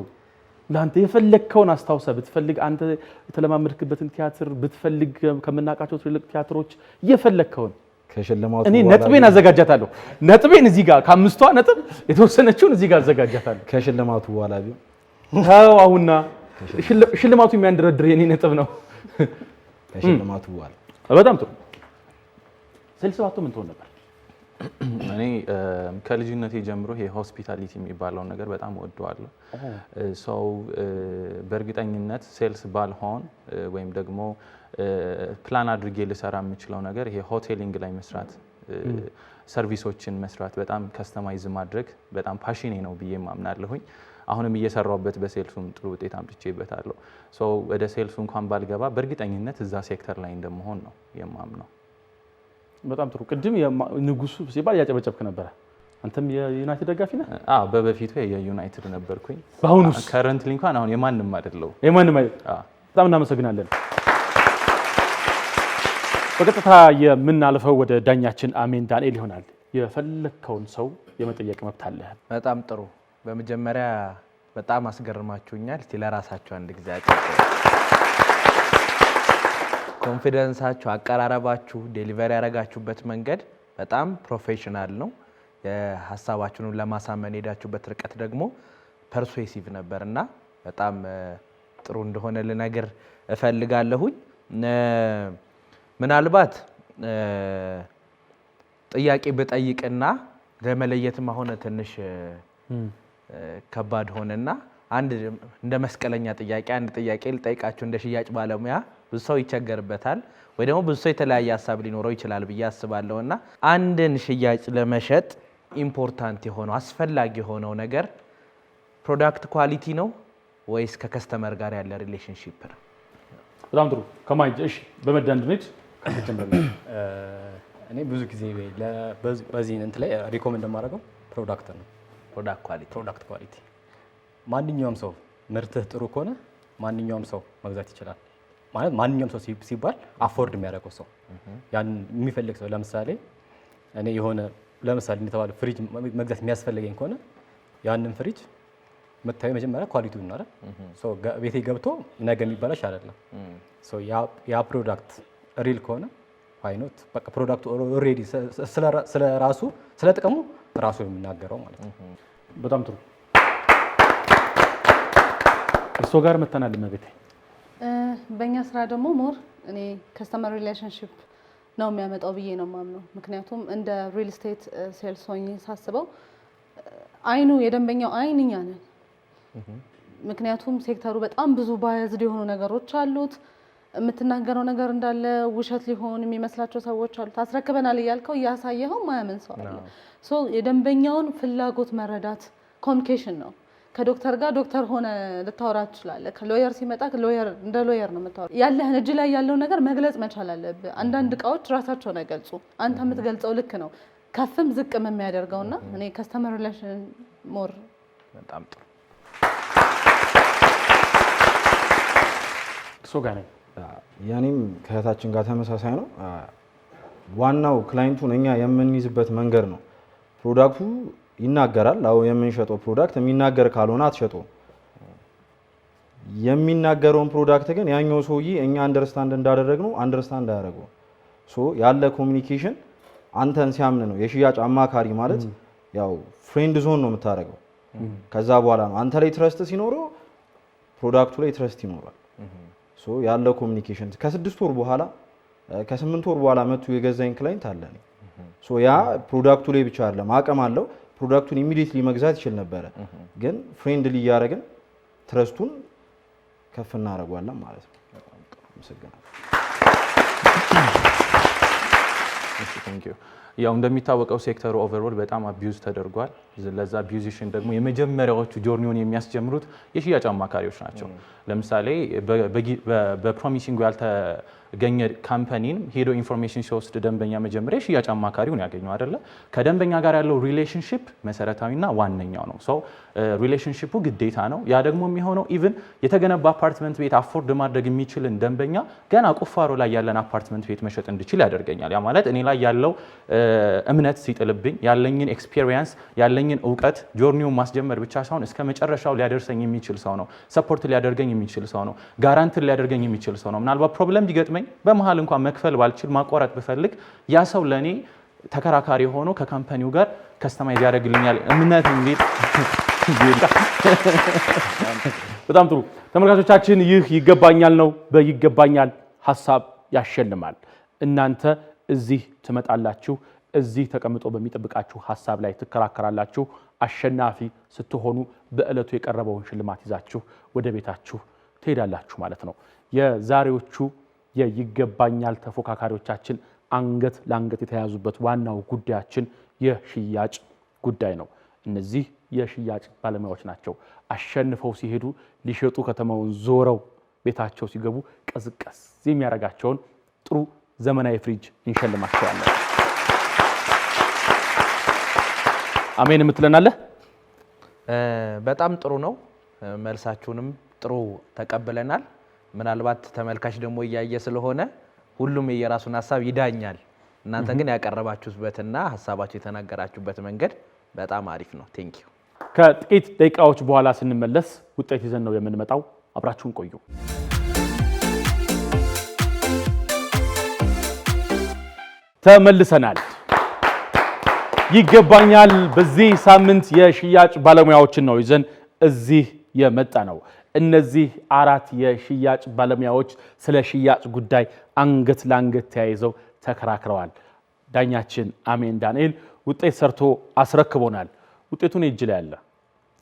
ለአንተ የፈለግከውን አስታውሰህ ብትፈልግ አንተ የተለማመድክበትን ቲያትር ብትፈልግ ከምናውቃቸው ትልልቅ ቲያትሮች የፈለግከውን ከሽልማቱ እኔ ነጥቤን አዘጋጃታለሁ። ነጥቤን እዚህ ጋር ከ5ቷ ነጥብ የተወሰነችውን እዚህ ጋር አዘጋጃታለሁ። ከሽልማቱ በኋላ ቢሆን ታው አሁንና ሽልማቱ የሚያንደረድር የኔ ነጥብ ነው። ከሽልማቱ በኋላ በጣም ጥሩ። ሴልስ ባትሆን ምን ትሆን ነበር? እኔ ከልጅነቴ ጀምሮ ይሄ ሆስፒታሊቲ የሚባለውን ነገር በጣም ወደዋለሁ። ሰው በእርግጠኝነት ሴልስ ባልሆን ወይም ደግሞ ፕላን አድርጌ ልሰራ የምችለው ነገር ይሄ ሆቴሊንግ ላይ መስራት፣ ሰርቪሶችን መስራት፣ በጣም ከስተማይዝ ማድረግ በጣም ፓሽኔ ነው ብዬ ማምናለሁኝ። አሁንም እየሰራሁበት በሴልሱም ጥሩ ውጤት አምጥቼበታለሁ። ወደ ሴልሱ እንኳን ባልገባ በእርግጠኝነት እዛ ሴክተር ላይ እንደመሆን ነው የማምነው። በጣም ጥሩ። ቅድም ንጉሱ ሲባል ያጨበጨብክ ነበረ። አንተም የዩናይትድ ደጋፊ ነህ? በበፊቱ የዩናይትድ ነበርኩኝ። በአሁኑስ? ከረንትሊ እንኳን አሁን የማንም አይደለሁም። የማንም አይደል? በጣም እናመሰግናለን። በቀጥታ የምናልፈው ወደ ዳኛችን አሜን ዳንኤል ይሆናል። የፈለከውን ሰው የመጠየቅ መብት አለ። በጣም ጥሩ። በመጀመሪያ በጣም አስገርማችሁኛል። እስቲ ለራሳችሁ አንድ ጊዜ ኮንፊደንሳችሁ፣ አቀራረባችሁ፣ ዴሊቨሪ ያደረጋችሁበት መንገድ በጣም ፕሮፌሽናል ነው። የሀሳባችሁን ለማሳመን ሄዳችሁበት ርቀት ደግሞ ፐርሱዌሲቭ ነበርና በጣም ጥሩ እንደሆነ ልነግር እፈልጋለሁኝ። ምናልባት ጥያቄ ብጠይቅና ለመለየትም ሆነ ትንሽ ከባድ ሆነና አንድ እንደ መስቀለኛ ጥያቄ አንድ ጥያቄ ልጠይቃችሁ እንደ ሽያጭ ባለሙያ ብዙ ሰው ይቸገርበታል ወይ ደግሞ ብዙ ሰው የተለያየ ሀሳብ ሊኖረው ይችላል ብዬ አስባለሁና አንድን ሽያጭ ለመሸጥ ኢምፖርታንት የሆነው አስፈላጊ የሆነው ነገር ፕሮዳክት ኳሊቲ ነው ወይስ ከከስተመር ጋር ያለ ሪሌሽንሺፕ ነው? በጣም ጥሩ። ከማይ እሺ፣ በመደንደነት እኔ ብዙ ጊዜ በዚህ እንትን ላይ ሪኮመንድ የማደርገው ፕሮዳክት ነው። ፕሮዳክት ኳሊቲ ማንኛውም ሰው ምርትህ ጥሩ ከሆነ ማንኛውም ሰው መግዛት ይችላል። ማለት ማንኛውም ሰው ሲባል አፎርድ የሚያደርገው ሰው ያን የሚፈልግ ሰው ለምሳሌ እኔ የሆነ ለምሳሌ እንደተባለ ፍሪጅ መግዛት የሚያስፈልገኝ ከሆነ ያንን ፍሪጅ መታየው መጀመሪያ ኳሊቲውን ነው አይደል? ሶ ቤቴ ገብቶ ነገ የሚባላሽ አይደለም። ሶ ያ ፕሮዳክት ሪል ከሆነ ዋይ ኖት በቃ ፕሮዳክቱ ኦልሬዲ ስለ ራሱ ስለ ጥቅሙ ራሱ የሚናገረው ማለት ነው። በጣም ጥሩ። እሱ ጋር መተናል መቤቴ። በእኛ ስራ ደግሞ ሞር እኔ ከስተመር ሪሌሽንሺፕ ነው የሚያመጣው ብዬ ነው የማምነው። ምክንያቱም እንደ ሪል ስቴት ሴልስ ሆኜ ሳስበው አይኑ የደንበኛው አይን እኛ ነን። ምክንያቱም ሴክተሩ በጣም ብዙ ባያዝድ የሆኑ ነገሮች አሉት። የምትናገረው ነገር እንዳለ ውሸት ሊሆን የሚመስላቸው ሰዎች አሉት። አስረክበናል እያልከው እያሳየኸው ማያምን ሰው አለ። ሶ የደንበኛውን ፍላጎት መረዳት ኮሚኒኬሽን ነው። ከዶክተር ጋር ዶክተር ሆነ ልታወራ ትችላለህ። ከሎየር ሲመጣ ሎየር እንደ ሎየር ነው የምታወራው። ያለህን እጅ ላይ ያለው ነገር መግለጽ መቻል አለብህ። አንዳንድ እቃዎች ራሳቸውን አይገልጹ። አንተ የምትገልጸው ልክ ነው ከፍም ዝቅም የሚያደርገውና እኔ ከስተመር ሪሌሽን ሞር በጣም ጥሩ እሱ ጋር ነኝ። ያኔም ከእህታችን ጋር ተመሳሳይ ነው። ዋናው ክላይንቱን እኛ የምንይዝበት መንገድ ነው። ፕሮዳክቱ ይናገራል። አዎ የምንሸጠው ፕሮዳክት የሚናገር ካልሆነ አትሸጠውም። የሚናገረውን ፕሮዳክት ግን ያኛው ሰውዬ እኛ አንደርስታንድ እንዳደረግነው አንደርስታንድ አያደርገው። ሶ ያለ ኮሚኒኬሽን አንተን ሲያምን ነው። የሽያጭ አማካሪ ማለት ያው ፍሬንድ ዞን ነው የምታደርገው። ከዛ በኋላ ነው አንተ ላይ ትረስት ሲኖረው ፕሮዳክቱ ላይ ትረስት ይኖራል። ሶ ያለው ኮሚኒኬሽን ከ6 ወር በኋላ ከ8 ወር በኋላ መጥቶ የገዛኝ ክላይንት አለ። ሶ ያ ፕሮዳክቱ ላይ ብቻ አይደለም አቅም አለው። ፕሮዳክቱን ኢሚዲየትሊ መግዛት ይችል ነበረ፣ ግን ፍሬንድሊ እያደረግን ትረስቱን ከፍ እናደርገዋለን ማለት ነው። አመሰግናለሁ። ያው እንደሚታወቀው ሴክተሩ ኦቨርኦል በጣም አቢዩዝ ተደርጓል። ለዛ አቢዩዜሽን ደግሞ የመጀመሪያዎቹ ጆርኒውን የሚያስጀምሩት የሽያጭ አማካሪዎች ናቸው። ለምሳሌ በፕሮሚሲንግ ያልተገኘ ካምፓኒን ሄዶ ኢንፎርሜሽን ሲወስድ ደንበኛ መጀመሪያ የሽያጭ አማካሪውን ያገኘው አይደለ? ከደንበኛ ጋር ያለው ሪሌሽንሺፕ መሰረታዊና ዋነኛው ነው። ሰው ሪሌሽንሺፑ ግዴታ ነው። ያ ደግሞ የሚሆነው ኢቭን የተገነባ አፓርትመንት ቤት አፎርድ ማድረግ የሚችልን ደንበኛ ገና ቁፋሮ ላይ ያለን አፓርትመንት ቤት መሸጥ እንድችል ያደርገኛል። ያ ማለት እኔ ላይ ያለው እምነት ሲጥልብኝ ያለኝን ኤክስፒሪየንስ ያለኝን እውቀት ጆርኒውን ማስጀመር ብቻ ሳይሆን እስከ መጨረሻው ሊያደርሰኝ የሚችል ሰው ነው። ሰፖርት ሊያደርገኝ የሚችል ሰው ነው። ጋራንትን ሊያደርገኝ የሚችል ሰው ነው። ምናልባት ፕሮብለም ቢገጥመኝ በመሃል እንኳን መክፈል ባልችል ማቋረጥ ብፈልግ ያ ሰው ለኔ ተከራካሪ ሆኖ ከካምፓኒው ጋር ከስተማይዝ ያደርግልኛል እምነት እንዴ። በጣም ጥሩ ተመልካቾቻችን፣ ይህ ይገባኛል ነው። በይገባኛል ሀሳብ ያሸልማል። እናንተ እዚህ ትመጣላችሁ፣ እዚህ ተቀምጦ በሚጠብቃችሁ ሀሳብ ላይ ትከራከራላችሁ። አሸናፊ ስትሆኑ በእለቱ የቀረበውን ሽልማት ይዛችሁ ወደ ቤታችሁ ትሄዳላችሁ ማለት ነው። የዛሬዎቹ የይገባኛል ተፎካካሪዎቻችን አንገት ለአንገት የተያዙበት ዋናው ጉዳያችን የሽያጭ ጉዳይ ነው። እነዚህ የሽያጭ ባለሙያዎች ናቸው። አሸንፈው ሲሄዱ ሊሸጡ ከተማውን ዞረው ቤታቸው ሲገቡ ቀዝቀዝ የሚያደርጋቸውን ጥሩ ዘመናዊ ፍሪጅ እንሸልማቸዋለን። አሜን የምትለናለህ? በጣም ጥሩ ነው። መልሳችሁንም ጥሩ ተቀብለናል። ምናልባት ተመልካች ደግሞ እያየ ስለሆነ ሁሉም የየራሱን ሀሳብ ይዳኛል እናንተ ግን ያቀረባችሁበትና ሐሳባችሁ የተናገራችሁበት መንገድ በጣም አሪፍ ነው። ቴንክ ዩ። ከጥቂት ደቂቃዎች በኋላ ስንመለስ ውጤት ይዘን ነው የምንመጣው። አብራችሁን ቆዩ። ተመልሰናል። ይገባኛል በዚህ ሳምንት የሽያጭ ባለሙያዎችን ነው ይዘን እዚህ የመጣ ነው። እነዚህ 4 የሽያጭ ባለሙያዎች ስለ ሽያጭ ጉዳይ አንገት ለአንገት ተያይዘው ተከራክረዋል። ዳኛችን አሜን ዳንኤል ውጤት ሰርቶ አስረክቦናል። ውጤቱን እጅ ላይ አለ።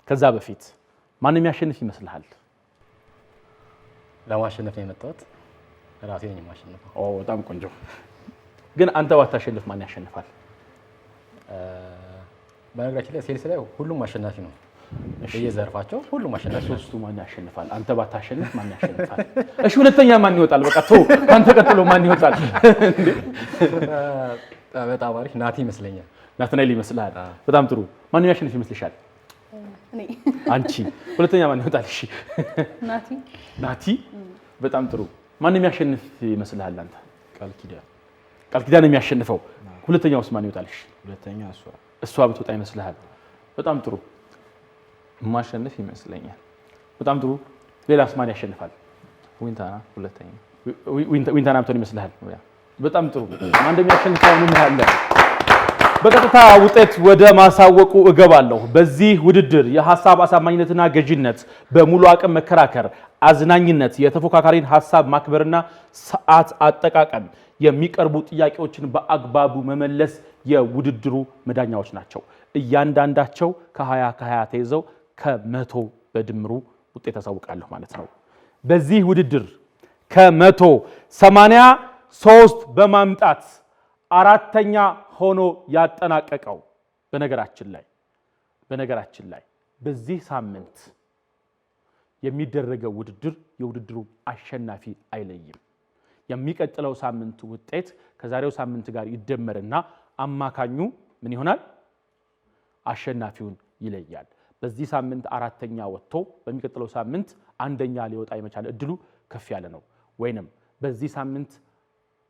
ከዛ በፊት ማንም ያሸንፍ ይመስልሃል? ለማሸነፍ ነው የመጣሁት። ራሴ ነኝ የማሸንፈው። በጣም ቆንጆ። ግን አንተ ባታሸንፍ ማን ያሸንፋል? በነገራችን ላይ ሴልስ ላይ ሁሉም አሸናፊ ነው። በየዘርፋቸው ሁሉም አሸናፊ ነው። ሶስቱ ማን ያሸንፋል? አንተ ባታሸንፍ ማን ያሸንፋል? እሺ ሁለተኛ ማን ይወጣል? በቃ አንተ ቀጥሎ ማን ይወጣል? በጣም አሪፍ ናቲ ይመስለኛል። ናትናኤል ይመስላል። በጣም ጥሩ። ማን ያሸንፍ ይመስልሻል? እኔ። አንቺ። ሁለተኛ ማን ይወጣል? እሺ ናቲ። በጣም ጥሩ። ማን የሚያሸንፍ ይመስልሃል አንተ? ቃል ኪዳን የሚያሸንፈው። ሁለተኛውስ ማን ይወጣል? እሺ ሁለተኛ እሷ ብትወጣ ይመስልሃል? በጣም ጥሩ። ማሸነፍ ይመስለኛል። በጣም ጥሩ። ሌላስ ማን ያሸንፋል? ዊንታና ሁለተኛ። ዊንታና ብትሆን ይመስልሃል? በጣም ጥሩ። ማን እንደሚያሸንፈው ምን ያለ በቀጥታ ውጤት ወደ ማሳወቁ እገባለሁ። በዚህ ውድድር የሐሳብ አሳማኝነትና ገዢነት፣ በሙሉ አቅም መከራከር፣ አዝናኝነት፣ የተፎካካሪን ሐሳብ ማክበርና ሰዓት አጠቃቀም የሚቀርቡ ጥያቄዎችን በአግባቡ መመለስ የውድድሩ መዳኛዎች ናቸው። እያንዳንዳቸው ከ20 ተይዘው ከ100 በድምሩ ውጤት ያሳውቃለሁ ማለት ነው። በዚህ ውድድር ከ183 በማምጣት 4ኛ ሆኖ ያጠናቀቀው በነገራችን ላይ በዚህ ሳምንት የሚደረገው ውድድር የውድድሩ አሸናፊ አይለይም። የሚቀጥለው ሳምንት ውጤት ከዛሬው ሳምንት ጋር ይደመርና አማካኙ ምን ይሆናል? አሸናፊውን ይለያል። በዚህ ሳምንት 4ኛ ወጥቶ በሚቀጥለው ሳምንት 1ኛ ሊወጣ የመቻል እድሉ ከፍ ያለ ነው። ወይንም በዚህ ሳምንት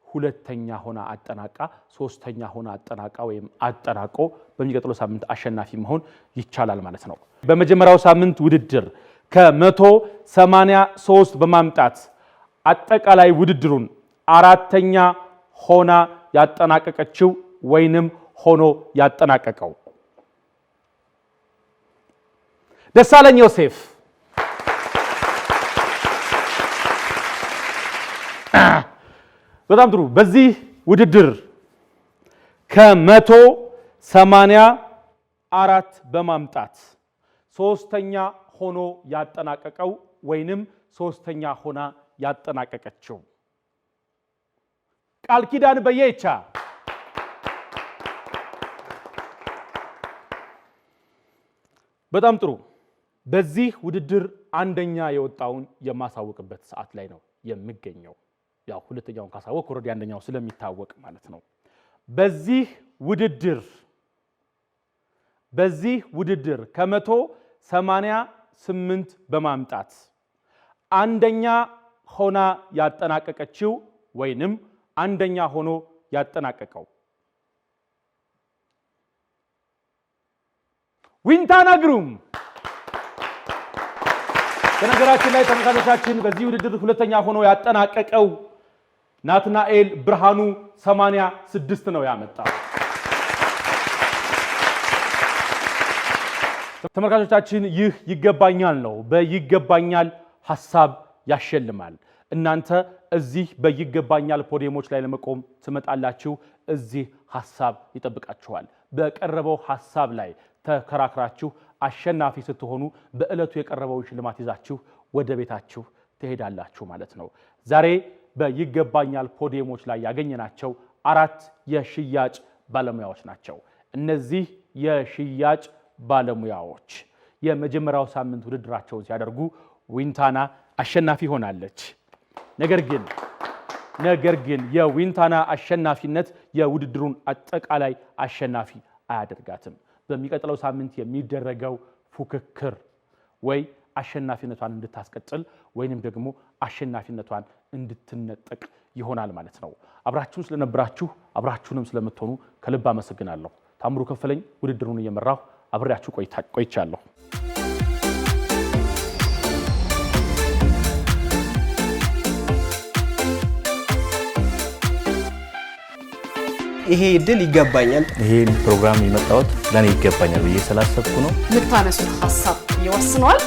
2ኛ ሆና አጠናቃ 3ኛ ሆና አጠናቃ ወይም አጠናቆ በሚቀጥለው ሳምንት አሸናፊ መሆን ይቻላል ማለት ነው። በመጀመሪያው ሳምንት ውድድር ከ183 በማምጣት አጠቃላይ ውድድሩን 4ኛ ሆና ያጠናቀቀችው ወይንም ሆኖ ያጠናቀቀው ደሳለኝ ዮሴፍ በጣም ጥሩ። በዚህ ውድድር ከ184 በማምጣት 3ኛ ሆኖ ያጠናቀቀው ወይንም 3ኛ ሆና ያጠናቀቀችው ቃል ኪዳን በየቻ በጣም ጥሩ። በዚህ ውድድር 1ኛ የወጣውን የማሳወቅበት ሰዓት ላይ ነው የሚገኘው። ያው ሁለተኛውን ካሳወቅ ወረድ 1ኛው ስለሚታወቅ ማለት ነው። በዚህ ውድድር ከ188 በማምጣት 1ኛ ሆና ያጠናቀቀችው ወይንም 1ኛ ሆኖ ያጠናቀቀው ዊንታና ግሩም። በነገራችን ላይ ተመልካቾቻችን በዚህ ውድድር 2ኛ ሆኖ ያጠናቀቀው ናትናኤል ብርሃኑ 86 ነው ያመጣው። ተመልካቾቻችን ይህ ይገባኛል ነው። በይገባኛል ሐሳብ ያሸልማል። እናንተ እዚህ በይገባኛል ፖዲየሞች ላይ ለመቆም ትመጣላችሁ። እዚህ ሐሳብ ይጠብቃችኋል። በቀረበው ሐሳብ ላይ ተከራክራችሁ አሸናፊ ስትሆኑ በእለቱ የቀረበውን ሽልማት ይዛችሁ ወደ ቤታችሁ ትሄዳላችሁ ማለት ነው። ዛሬ በይገባኛል ፖዲየሞች ላይ ያገኘናቸው 4 የሽያጭ ባለሙያዎች ናቸው። እነዚህ የሽያጭ ባለሙያዎች የመጀመሪያው ሳምንት ውድድራቸውን ሲያደርጉ ዊንታና አሸናፊ ሆናለች። ነገር ግን የዊንታና አሸናፊነት የውድድሩን አጠቃላይ አሸናፊ አያደርጋትም። በሚቀጥለው ሳምንት የሚደረገው ፉክክር ወይ አሸናፊነቷን እንድታስቀጥል ወይንም ደግሞ አሸናፊነቷን እንድትነጠቅ ይሆናል ማለት ነው። አብራችሁን ስለነበራችሁ አብራችሁንም ስለምትሆኑ ከልብ አመሰግናለሁ። ታምሩ ከፈለኝ ውድድሩን እየመራሁ አብሬያችሁ ቆይቻለሁ። ይሄ እድል ይገባኛል። ይሄን ፕሮግራም የመጣሁት ለኔ ይገባኛል ብዬ ስላሰብኩ ነው። የምታነሱት ሀሳብ ይወስነዋል።